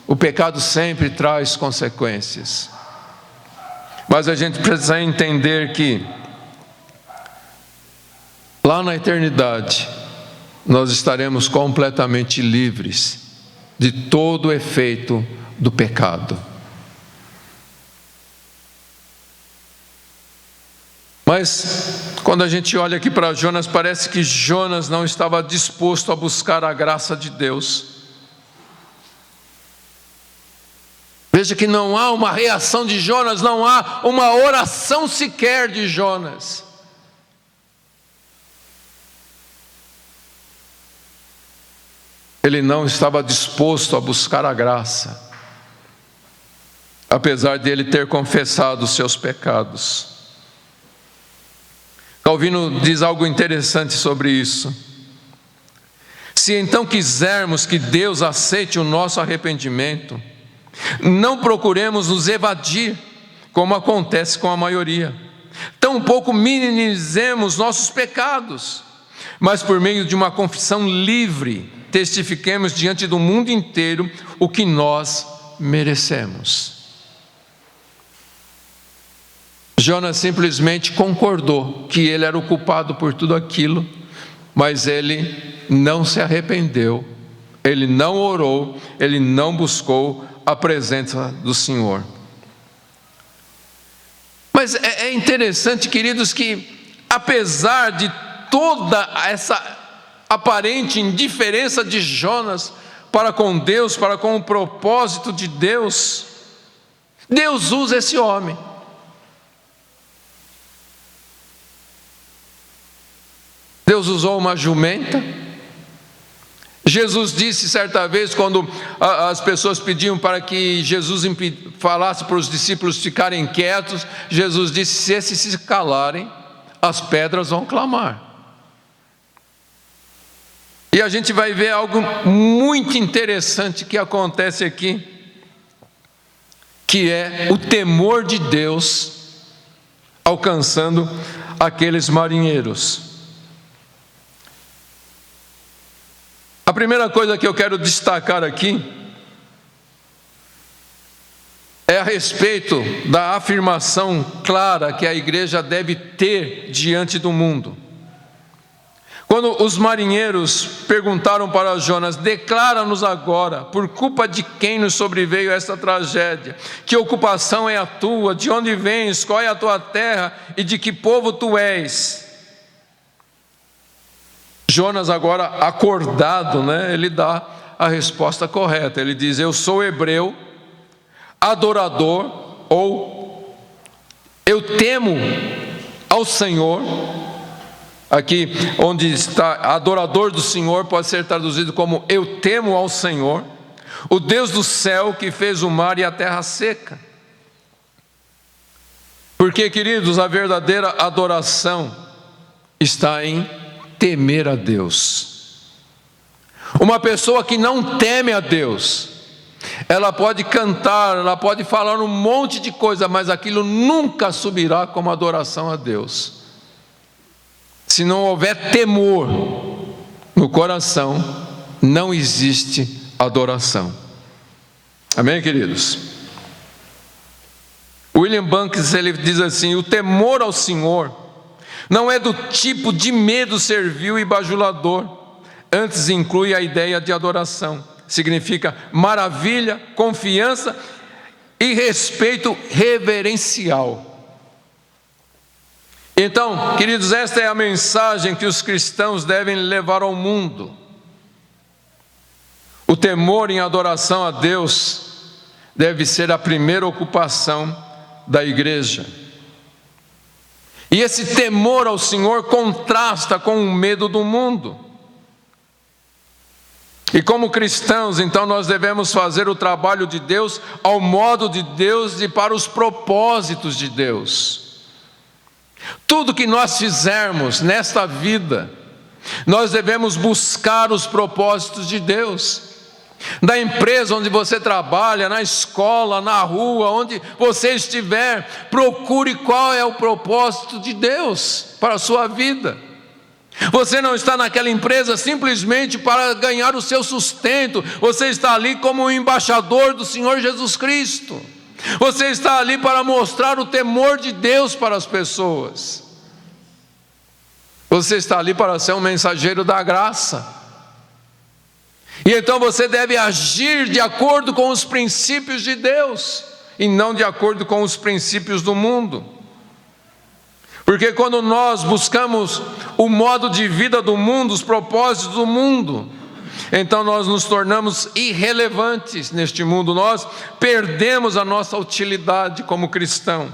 O pecado sempre traz consequências. Mas a gente precisa entender que lá na eternidade nós estaremos completamente livres de todo o efeito do pecado. Mas quando a gente olha aqui para Jonas, parece que Jonas não estava disposto a buscar a graça de Deus. Veja que não há uma reação de Jonas, não há uma oração sequer de Jonas. Ele não estava disposto a buscar a graça, apesar de ele ter confessado os seus pecados. Calvino diz algo interessante sobre isso. Se então quisermos que Deus aceite o nosso arrependimento, não procuremos nos evadir, como acontece com a maioria. Tampouco minimizemos nossos pecados, mas por meio de uma confissão livre, testifiquemos diante do mundo inteiro o que nós merecemos. Jonas simplesmente concordou que ele era o culpado por tudo aquilo, mas ele não se arrependeu, ele não orou, ele não buscou a presença do Senhor. Mas é interessante, queridos, que apesar de toda essa aparente indiferença de Jonas para com Deus, para com o propósito de Deus, Deus usa esse homem. Deus usou uma jumenta. Jesus disse certa vez, quando as pessoas pediam para que Jesus falasse para os discípulos ficarem quietos, Jesus disse: se esses se calarem, as pedras vão clamar. E a gente vai ver algo muito interessante que acontece aqui, que é o temor de Deus alcançando aqueles marinheiros. A primeira coisa que eu quero destacar aqui é a respeito da afirmação clara que a igreja deve ter diante do mundo. Quando os marinheiros perguntaram para Jonas: declara-nos agora, por culpa de quem nos sobreveio esta tragédia? Que ocupação é a tua? De onde vens? Qual é a tua terra? E de que povo tu és? Jonas agora acordado, ele dá a resposta correta. Ele diz: eu sou hebreu, adorador, ou eu temo ao Senhor. Aqui onde está adorador do Senhor, pode ser traduzido como eu temo ao Senhor, o Deus do céu que fez o mar e a terra seca. Porque, queridos, a verdadeira adoração está em temer a Deus. Uma pessoa que não teme a Deus, ela pode cantar, ela pode falar um monte de coisa, mas aquilo nunca subirá como adoração a Deus. Se não houver temor no coração, não existe adoração. Amém, queridos? William Banks, ele diz assim: o temor ao Senhor não é do tipo de medo servil e bajulador, antes inclui a ideia de adoração. Significa maravilha, confiança e respeito reverencial. Então, queridos, esta é a mensagem que os cristãos devem levar ao mundo. O temor em adoração a Deus deve ser a primeira ocupação da igreja. E esse temor ao Senhor contrasta com o medo do mundo. E como cristãos, então, nós devemos fazer o trabalho de Deus ao modo de Deus e para os propósitos de Deus. Tudo que nós fizermos nesta vida, nós devemos buscar os propósitos de Deus. Na empresa onde você trabalha, na escola, na rua, onde você estiver, procure qual é o propósito de Deus para a sua vida. Você não está naquela empresa simplesmente para ganhar o seu sustento, você está ali como um embaixador do Senhor Jesus Cristo. Você está ali para mostrar o temor de Deus para as pessoas. Você está ali para ser um mensageiro da graça. E então você deve agir de acordo com os princípios de Deus, e não de acordo com os princípios do mundo. Porque quando nós buscamos o modo de vida do mundo, os propósitos do mundo, então nós nos tornamos irrelevantes neste mundo, nós perdemos a nossa utilidade como cristão.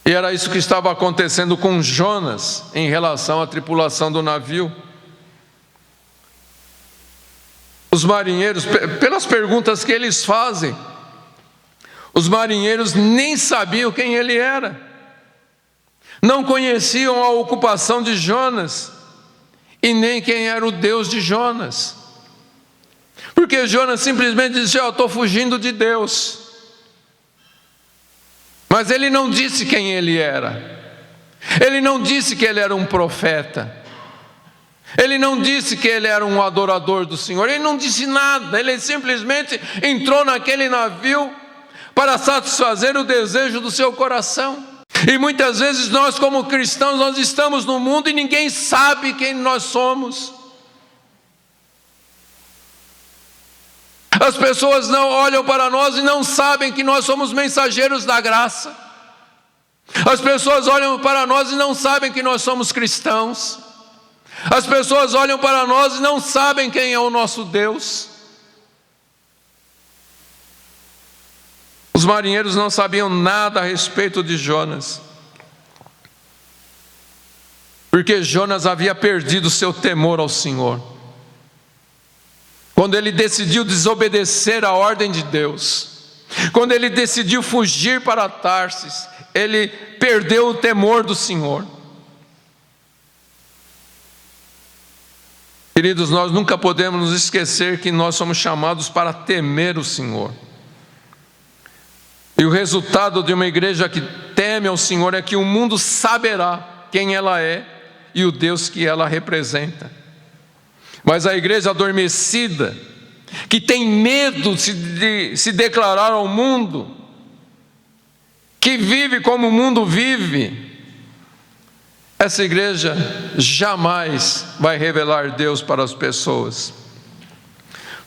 E era isso que estava acontecendo com Jonas em relação à tripulação do navio. Os marinheiros, pelas perguntas que eles fazem, os marinheiros nem sabiam quem ele era, não conheciam a ocupação de Jonas e nem quem era o Deus de Jonas, porque Jonas simplesmente disse: eu estou fugindo de Deus. Mas ele não disse quem ele era, ele não disse que ele era um profeta, ele não disse que ele era um adorador do Senhor, ele não disse nada, ele simplesmente entrou naquele navio para satisfazer o desejo do seu coração. E muitas vezes nós, como cristãos, nós estamos no mundo e ninguém sabe quem nós somos. As pessoas não olham para nós e não sabem que nós somos mensageiros da graça. As pessoas olham para nós e não sabem que nós somos cristãos. As pessoas olham para nós e não sabem quem é o nosso Deus. Os marinheiros não sabiam nada a respeito de Jonas, porque Jonas havia perdido seu temor ao Senhor. Quando ele decidiu desobedecer a ordem de Deus, quando ele decidiu fugir para Tarsis, ele perdeu o temor do Senhor. Queridos, nós nunca podemos nos esquecer que nós somos chamados para temer o Senhor. E o resultado de uma igreja que teme ao Senhor é que o mundo saberá quem ela é e o Deus que ela representa. Mas a igreja adormecida, que tem medo de se declarar ao mundo, que vive como o mundo vive, essa igreja jamais vai revelar Deus para as pessoas.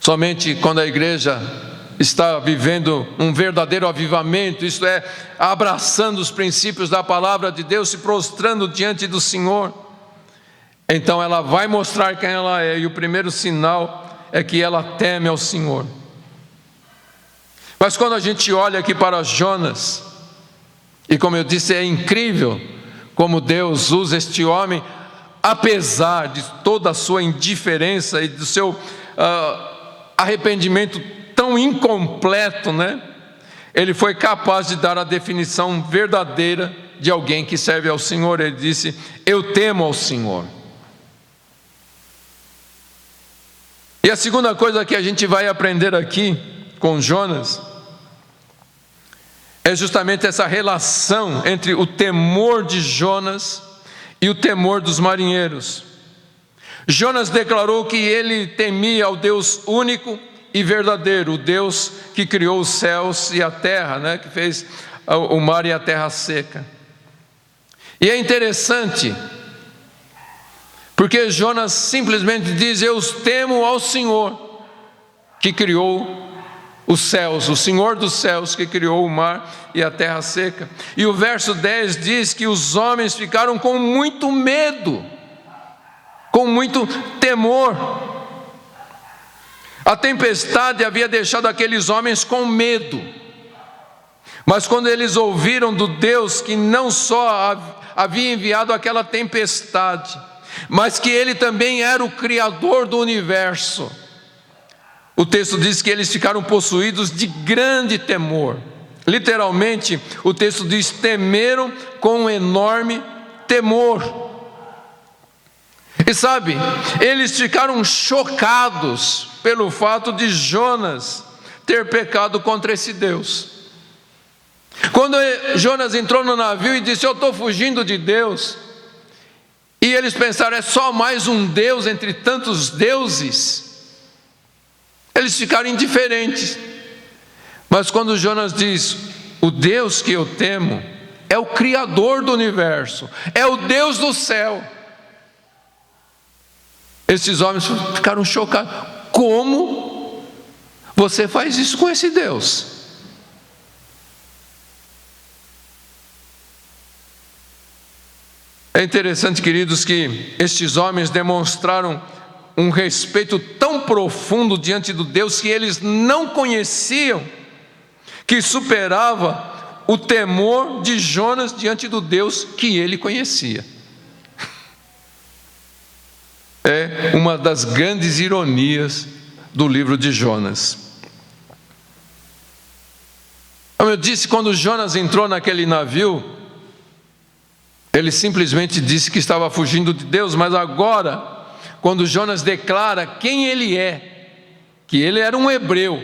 Somente quando a igreja está vivendo um verdadeiro avivamento, isto é, abraçando os princípios da palavra de Deus, se prostrando diante do Senhor, então ela vai mostrar quem ela é, e o primeiro sinal é que ela teme ao Senhor. Mas quando a gente olha aqui para Jonas, e como eu disse, é incrível como Deus usa este homem, apesar de toda a sua indiferença e do seu arrependimento tão incompleto, né? Ele foi capaz de dar a definição verdadeira de alguém que serve ao Senhor. Ele disse: eu temo ao Senhor. E a segunda coisa que a gente vai aprender aqui com Jonas é justamente essa relação entre o temor de Jonas e o temor dos marinheiros. Jonas declarou que ele temia ao Deus único e verdadeiro, o Deus que criou os céus e a terra, né? Que fez o mar e a terra seca. E é interessante, porque Jonas simplesmente diz: eu temo ao Senhor que criou os céus, o Senhor dos céus que criou o mar e a terra seca. E o verso 10 diz que os homens ficaram com muito medo, com muito temor. A tempestade havia deixado aqueles homens com medo, mas quando eles ouviram do Deus que não só havia enviado aquela tempestade, mas que Ele também era o Criador do universo, o texto diz que eles ficaram possuídos de grande temor. Literalmente, o texto diz: temeram com um enorme temor. E sabe, eles ficaram chocados pelo fato de Jonas ter pecado contra esse Deus. Quando Jonas entrou no navio e disse: eu estou fugindo de Deus, e eles pensaram: é só mais um Deus entre tantos deuses, eles ficaram indiferentes. Mas quando Jonas diz: o Deus que eu temo é o Criador do universo, é o Deus do céu, esses homens ficaram chocados. Como você faz isso com esse Deus? É interessante, queridos, que estes homens demonstraram um respeito tão profundo diante do Deus que eles não conheciam, que superava o temor de Jonas diante do Deus que ele conhecia. É uma das grandes ironias do livro de Jonas. Como eu disse, quando Jonas entrou naquele navio, ele simplesmente disse que estava fugindo de Deus, mas agora, quando Jonas declara quem ele é, que ele era um hebreu,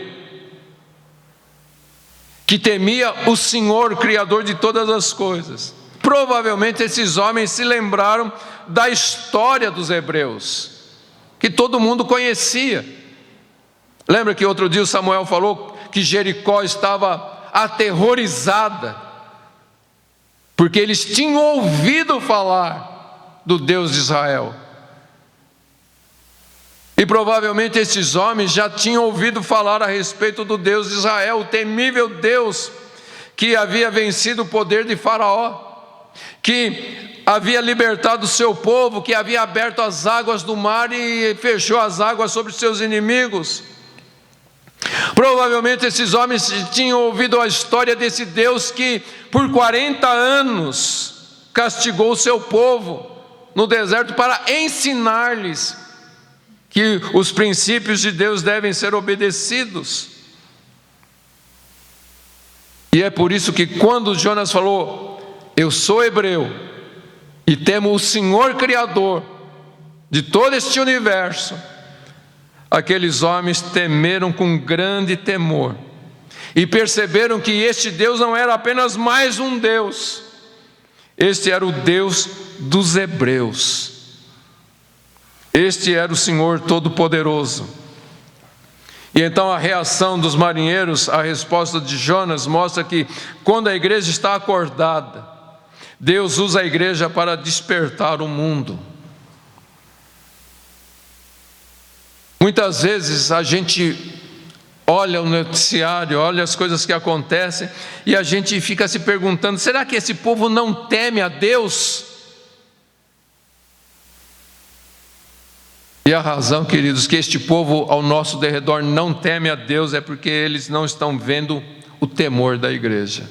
que temia o Senhor, Criador de todas as coisas, provavelmente esses homens se lembraram da história dos hebreus, que todo mundo conhecia. Lembra que outro dia o Samuel falou que Jericó estava aterrorizada, porque eles tinham ouvido falar do Deus de Israel. E provavelmente esses homens já tinham ouvido falar a respeito do Deus de Israel, o temível Deus que havia vencido o poder de Faraó, que havia libertado o seu povo, que havia aberto as águas do mar e fechou as águas sobre seus inimigos. Provavelmente esses homens tinham ouvido a história desse Deus que por 40 anos castigou o seu povo no deserto para ensinar-lhes que os princípios de Deus devem ser obedecidos. E é por isso que quando Jonas falou, eu sou hebreu e temo o Senhor Criador de todo este universo, aqueles homens temeram com grande temor e perceberam que este Deus não era apenas mais um Deus, este era o Deus dos hebreus. Este era o Senhor Todo-Poderoso. E então a reação dos marinheiros, a resposta de Jonas, mostra que quando a igreja está acordada, Deus usa a igreja para despertar o mundo. Muitas vezes a gente olha o noticiário, olha as coisas que acontecem, e a gente fica se perguntando, será que esse povo não teme a Deus? E a razão, queridos, que este povo ao nosso derredor não teme a Deus é porque eles não estão vendo o temor da igreja.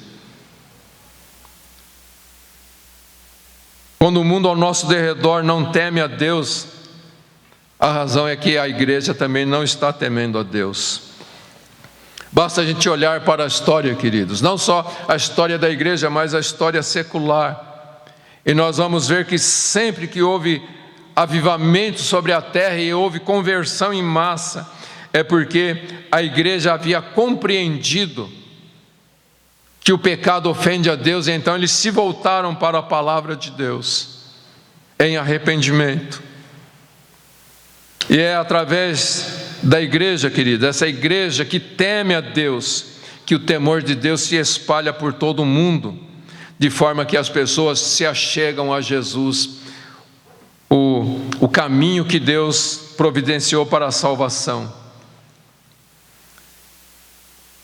Quando o mundo ao nosso derredor não teme a Deus, a razão é que a igreja também não está temendo a Deus. Basta a gente olhar para a história, queridos, não só a história da igreja, mas a história secular. E nós vamos ver que sempre que houve avivamento sobre a terra e houve conversão em massa, é porque a igreja havia compreendido que o pecado ofende a Deus, e então eles se voltaram para a palavra de Deus em arrependimento. E é através da igreja, querida, essa igreja que teme a Deus, que o temor de Deus se espalha por todo o mundo, de forma que as pessoas se achegam a Jesus, o caminho que Deus providenciou para a salvação.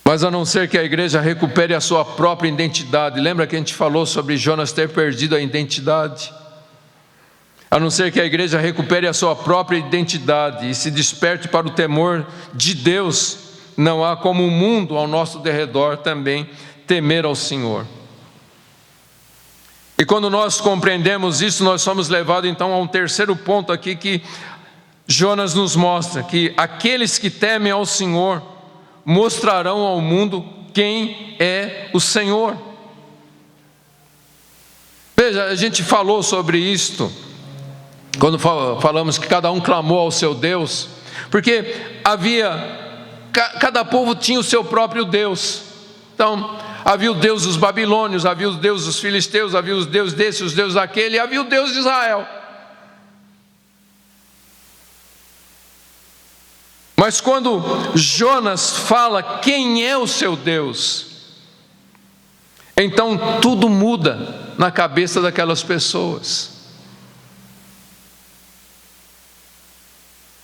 Mas a não ser que a igreja recupere a sua própria identidade, lembra que a gente falou sobre Jonas ter perdido a identidade? A não ser que a igreja recupere a sua própria identidade e se desperte para o temor de Deus, não há como o mundo ao nosso derredor também temer ao Senhor. E quando nós compreendemos isso, nós somos levados então a um terceiro ponto aqui que Jonas nos mostra, que aqueles que temem ao Senhor mostrarão ao mundo quem é o Senhor. Veja, a gente falou sobre isto, quando falamos que cada um clamou ao seu Deus, porque cada povo tinha o seu próprio Deus. Então, havia o Deus dos babilônios, havia o Deus dos filisteus, havia os deuses desse, os deuses daquele, e havia o Deus de Israel. Mas quando Jonas fala quem é o seu Deus, então tudo muda na cabeça daquelas pessoas.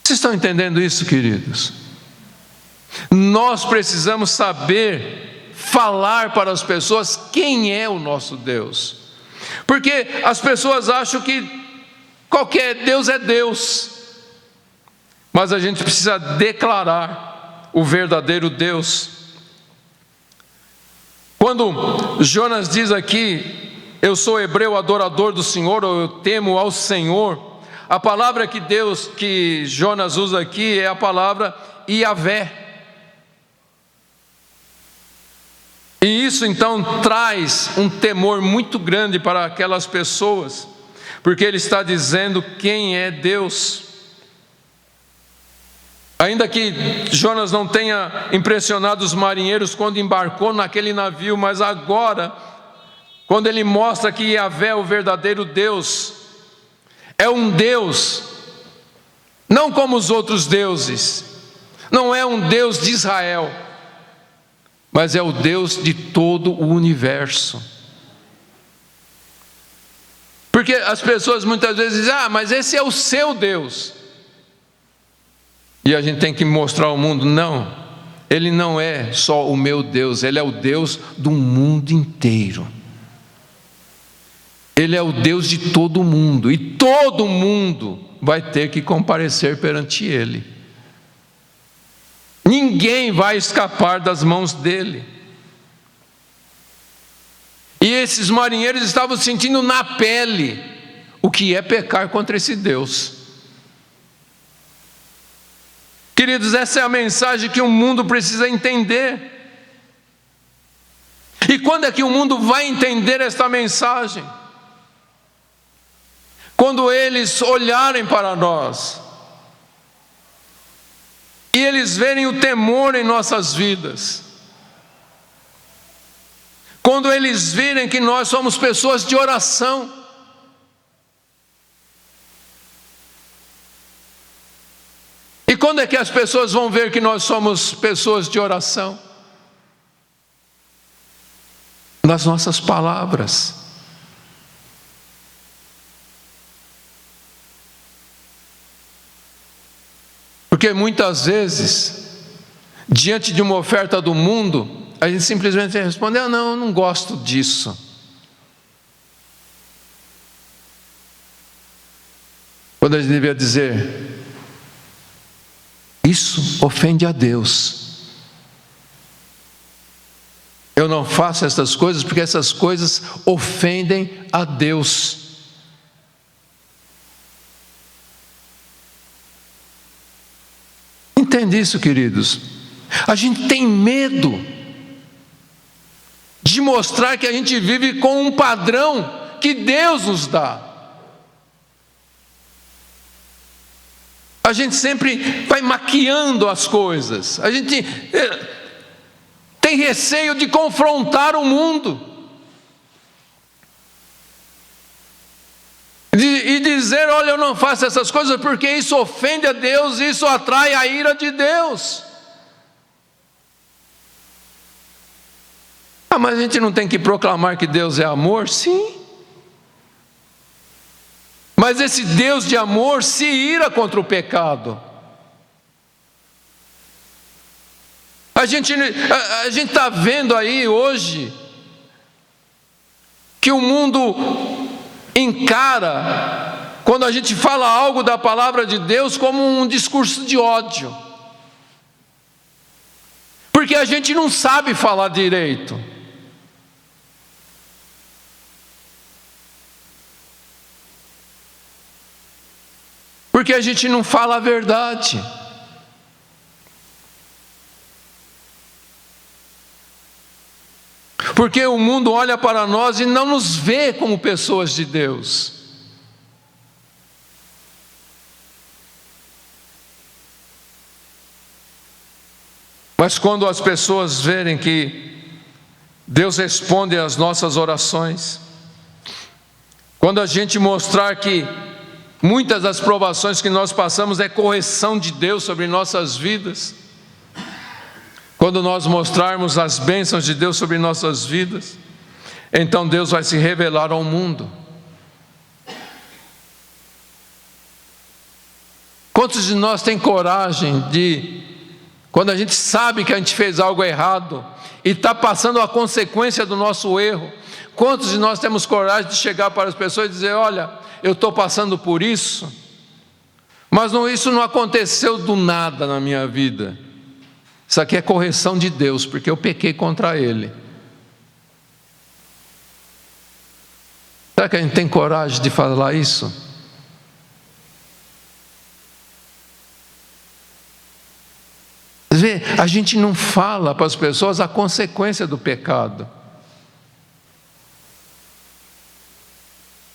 Vocês estão entendendo isso, queridos? Nós precisamos saber falar para as pessoas quem é o nosso Deus. Porque as pessoas acham que qualquer Deus é Deus, mas a gente precisa declarar o verdadeiro Deus. Quando Jonas diz aqui, eu sou hebreu adorador do Senhor, ou eu temo ao Senhor, a palavra que Jonas usa aqui é a palavra Iavé. E isso então traz um temor muito grande para aquelas pessoas, porque ele está dizendo quem é Deus. Ainda que Jonas não tenha impressionado os marinheiros quando embarcou naquele navio, mas agora, quando ele mostra que Yahvé é o verdadeiro Deus, é um Deus, não como os outros deuses, não é um Deus de Israel, mas é o Deus de todo o universo. Porque as pessoas muitas vezes dizem, mas esse é o seu Deus. E a gente tem que mostrar ao mundo, não, ele não é só o meu Deus, ele é o Deus do mundo inteiro. Ele é o Deus de todo mundo, e todo mundo vai ter que comparecer perante ele. Ninguém vai escapar das mãos dele. E esses marinheiros estavam sentindo na pele o que é pecar contra esse Deus. Queridos, essa é a mensagem que o mundo precisa entender. E quando é que o mundo vai entender esta mensagem? Quando eles olharem para nós e eles verem o temor em nossas vidas, quando eles virem que nós somos pessoas de oração, e quando é que as pessoas vão ver que nós somos pessoas de oração? Nas nossas palavras. Porque muitas vezes, diante de uma oferta do mundo, a gente simplesmente responde, não, eu não gosto disso. Quando a gente devia dizer, isso ofende a Deus. Eu não faço essas coisas porque essas coisas ofendem a Deus. Entende isso, queridos? A gente tem medo de mostrar que a gente vive com um padrão que Deus nos dá. A gente sempre vai maquiando as coisas. A gente tem receio de confrontar o mundo. E dizer, olha, eu não faço essas coisas porque isso ofende a Deus, isso atrai a ira de Deus. Mas a gente não tem que proclamar que Deus é amor? Sim. Mas esse Deus de amor se ira contra o pecado. A gente está vendo aí hoje que o mundo encara, quando a gente fala algo da palavra de Deus, como um discurso de ódio. Porque a gente não sabe falar direito. Porque a gente não fala a verdade. Porque o mundo olha para nós e não nos vê como pessoas de Deus. Mas quando as pessoas verem que Deus responde às nossas orações, quando a gente mostrar que muitas das provações que nós passamos é correção de Deus sobre nossas vidas, quando nós mostrarmos as bênçãos de Deus sobre nossas vidas, então Deus vai se revelar ao mundo. Quantos de nós têm coragem de Quando a gente sabe que a gente fez algo errado e está passando a consequência do nosso erro, quantos de nós temos coragem de chegar para as pessoas e dizer: olha, eu estou passando por isso, mas isso não aconteceu do nada na minha vida. Isso aqui é correção de Deus, porque eu pequei contra Ele. Será que a gente tem coragem de falar isso? Vê, a gente não fala para as pessoas a consequência do pecado.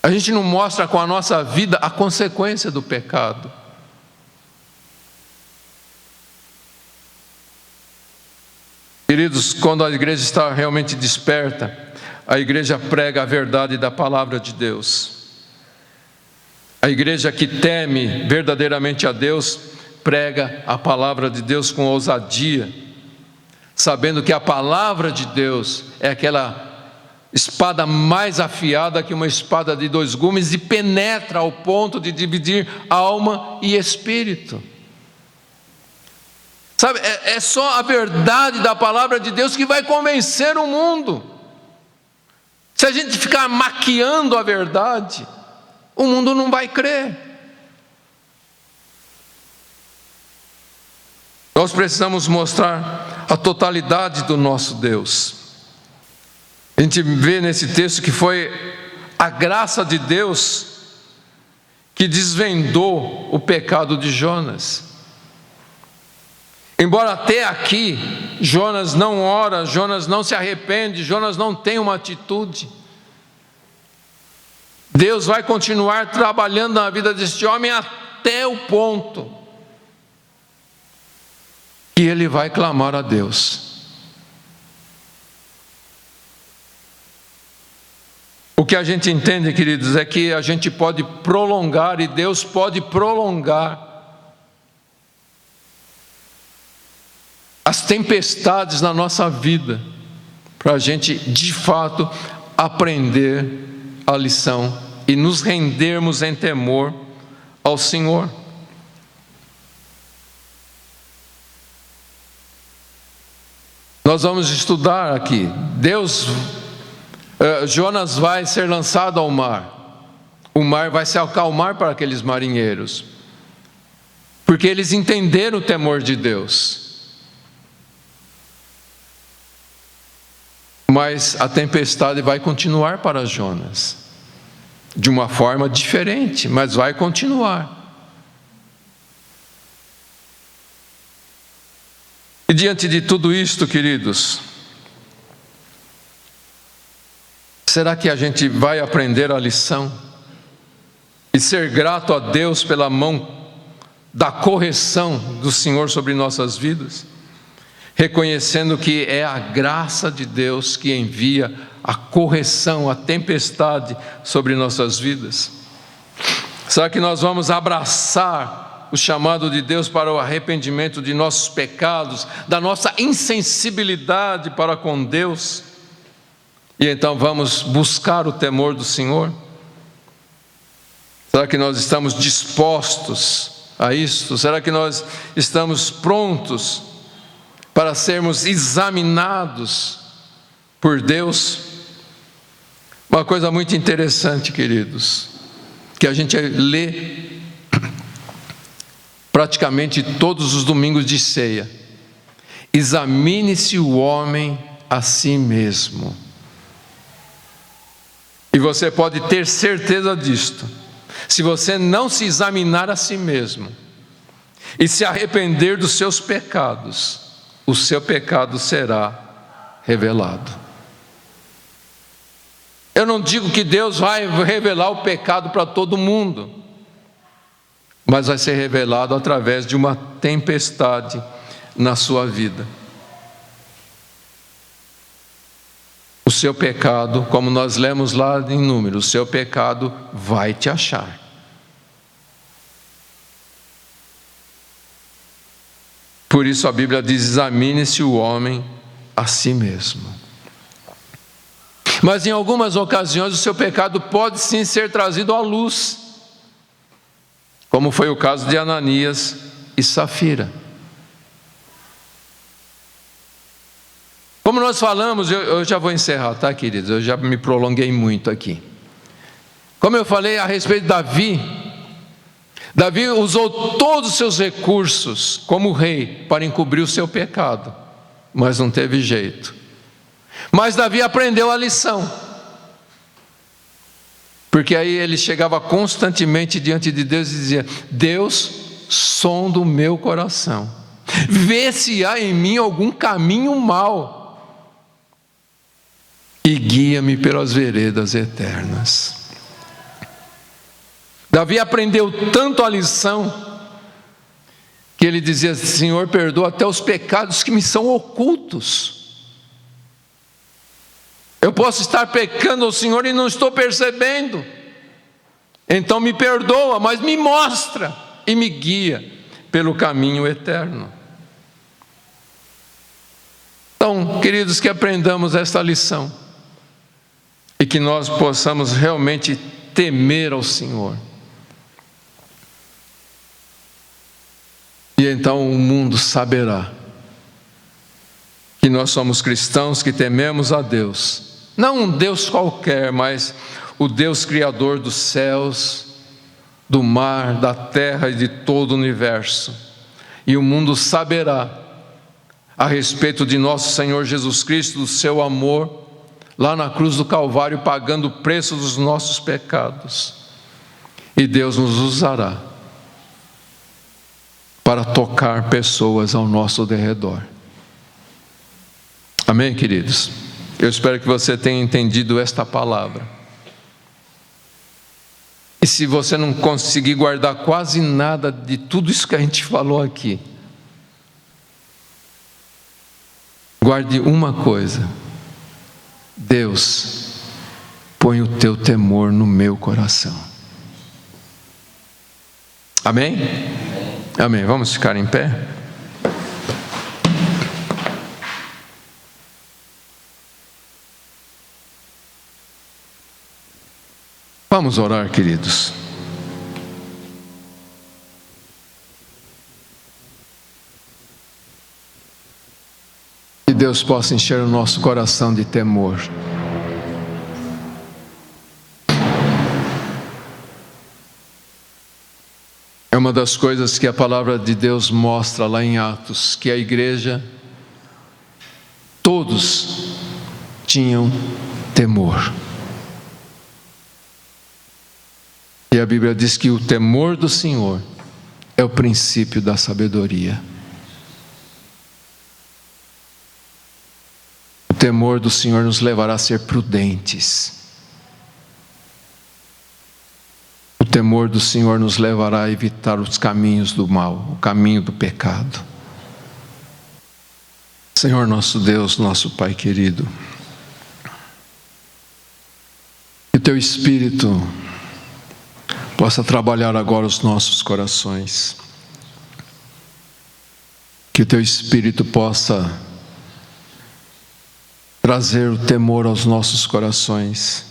A gente não mostra com a nossa vida a consequência do pecado. Queridos, quando a igreja está realmente desperta, a igreja prega a verdade da palavra de Deus. A igreja que teme verdadeiramente a Deus, prega a palavra de Deus com ousadia, sabendo que a palavra de Deus é aquela espada mais afiada que uma espada de 2 gumes e penetra ao ponto de dividir alma e espírito. Sabe, é só a verdade da palavra de Deus que vai convencer o mundo. Se a gente ficar maquiando a verdade, o mundo não vai crer. Nós precisamos mostrar a totalidade do nosso Deus. A gente vê nesse texto que foi a graça de Deus que desvendou o pecado de Jonas. Embora até aqui Jonas não ora, Jonas não se arrepende, Jonas não tem uma atitude, Deus vai continuar trabalhando na vida deste homem até o ponto que ele vai clamar a Deus. O que a gente entende, queridos, é que a gente pode prolongar, e Deus pode prolongar as tempestades na nossa vida, para a gente de fato aprender a lição e nos rendermos em temor ao Senhor. Nós vamos estudar aqui. Jonas vai ser lançado ao mar. O mar vai se acalmar para aqueles marinheiros, porque eles entenderam o temor de Deus. Mas a tempestade vai continuar para Jonas, de uma forma diferente, mas vai continuar. E diante de tudo isto, queridos, será que a gente vai aprender a lição e ser grato a Deus pela mão da correção do Senhor sobre nossas vidas? Reconhecendo que é a graça de Deus que envia a correção, a tempestade sobre nossas vidas. Será que nós vamos abraçar o chamado de Deus para o arrependimento de nossos pecados, da nossa insensibilidade para com Deus, e então vamos buscar o temor do Senhor? Será que nós estamos dispostos a isso? Será que nós estamos prontos para sermos examinados por Deus? Uma coisa muito interessante, queridos, que a gente lê praticamente todos os domingos de ceia: examine-se o homem a si mesmo. E você pode ter certeza disto: se você não se examinar a si mesmo e se arrepender dos seus pecados, o seu pecado será revelado. Eu não digo que Deus vai revelar o pecado para todo mundo, mas vai ser revelado através de uma tempestade na sua vida. O seu pecado, como nós lemos lá em Números, o seu pecado vai te achar. Por isso a Bíblia diz: examine-se o homem a si mesmo. Mas em algumas ocasiões o seu pecado pode sim ser trazido à luz, como foi o caso de Ananias e Safira. Como nós falamos, eu já vou encerrar, tá, queridos? Eu já me prolonguei muito aqui. Como eu falei a respeito de Davi usou todos os seus recursos como rei para encobrir o seu pecado, mas não teve jeito. Mas Davi aprendeu a lição, porque aí ele chegava constantemente diante de Deus e dizia: Deus, sonda o meu coração, vê se há em mim algum caminho mau e guia-me pelas veredas eternas. Davi aprendeu tanto a lição que ele dizia: Senhor, perdoa até os pecados que me são ocultos. Eu posso estar pecando ao Senhor e não estou percebendo. Então me perdoa, mas me mostra e me guia pelo caminho eterno. Então, queridos, que aprendamos esta lição e que nós possamos realmente temer ao Senhor. E então o mundo saberá que nós somos cristãos que tememos a Deus. Não um Deus qualquer, mas o Deus Criador dos céus, do mar, da terra e de todo o universo. E o mundo saberá a respeito de nosso Senhor Jesus Cristo, do seu amor, lá na cruz do Calvário, pagando o preço dos nossos pecados. E Deus nos usará para tocar pessoas ao nosso derredor. Amém, queridos? Eu espero que você tenha entendido esta palavra. E se você não conseguir guardar quase nada de tudo isso que a gente falou aqui, guarde uma coisa: Deus, põe o teu temor no meu coração. Amém? Amém. Vamos ficar em pé? Vamos orar, queridos. Que Deus possa encher o nosso coração de temor. É uma das coisas que a palavra de Deus mostra lá em Atos, que a igreja, todos tinham temor. E a Bíblia diz que o temor do Senhor é o princípio da sabedoria. O temor do Senhor nos levará a ser prudentes. O temor do Senhor nos levará a evitar os caminhos do mal, o caminho do pecado. Senhor nosso Deus, nosso Pai querido, que o Teu Espírito possa trabalhar agora os nossos corações. Que o Teu Espírito possa trazer o temor aos nossos corações.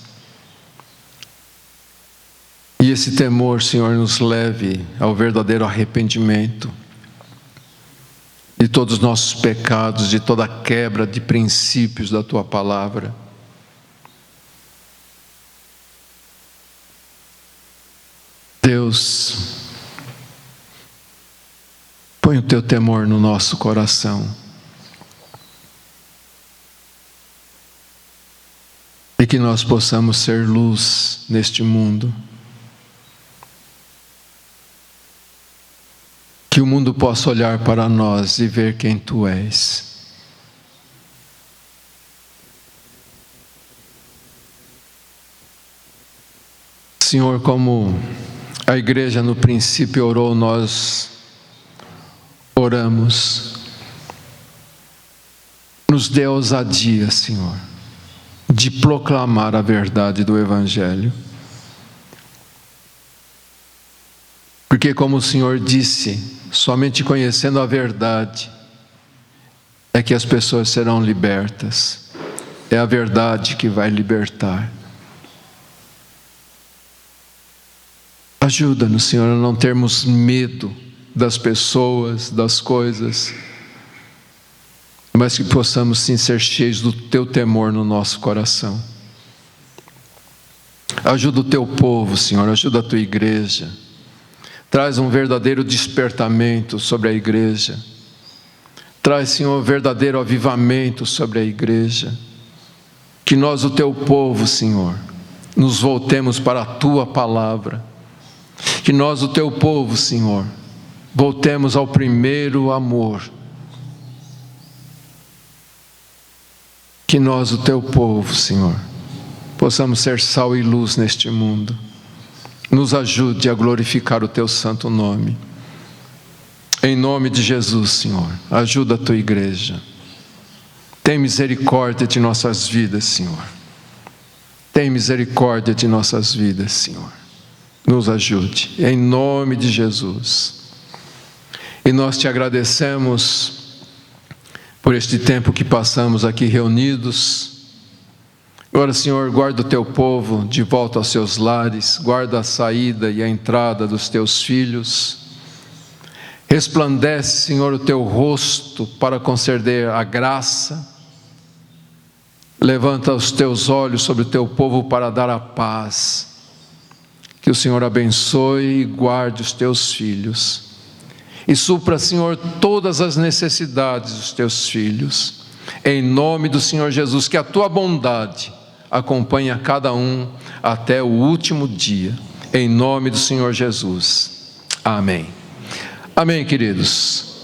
E esse temor, Senhor, nos leve ao verdadeiro arrependimento de todos os nossos pecados, de toda a quebra de princípios da Tua palavra. Deus, põe o Teu temor no nosso coração. E que nós possamos ser luz neste mundo. Que o mundo possa olhar para nós e ver quem Tu és. Senhor, como a igreja no princípio orou, nós oramos. Nos dê ousadia, Senhor, de proclamar a verdade do Evangelho. Porque, como o Senhor disse, somente conhecendo a verdade é que as pessoas serão libertas. É a verdade que vai libertar. Ajuda-nos, Senhor, a não termos medo das pessoas, das coisas, mas que possamos sim ser cheios do teu temor no nosso coração. Ajuda o teu povo, Senhor, ajuda a tua igreja. Traz um verdadeiro despertamento sobre a igreja. Traz, Senhor, um verdadeiro avivamento sobre a igreja. Que nós, o teu povo, Senhor, nos voltemos para a tua palavra. Que nós, o teu povo, Senhor, voltemos ao primeiro amor. Que nós, o teu povo, Senhor, possamos ser sal e luz neste mundo. Nos ajude a glorificar o teu santo nome. Em nome de Jesus, Senhor, ajuda a tua igreja. Tem misericórdia de nossas vidas, Senhor. Tem misericórdia de nossas vidas, Senhor. Nos ajude, em nome de Jesus. E nós te agradecemos por este tempo que passamos aqui reunidos. Agora, Senhor, guarda o teu povo de volta aos seus lares, guarda a saída e a entrada dos teus filhos. Resplandece, Senhor, o teu rosto para conceder a graça. Levanta os teus olhos sobre o teu povo para dar a paz. Que o Senhor abençoe e guarde os teus filhos. E supra, Senhor, todas as necessidades dos teus filhos. Em nome do Senhor Jesus, que a tua bondade acompanhe a cada um até o último dia. Em nome do Senhor Jesus. Amém. Amém, queridos.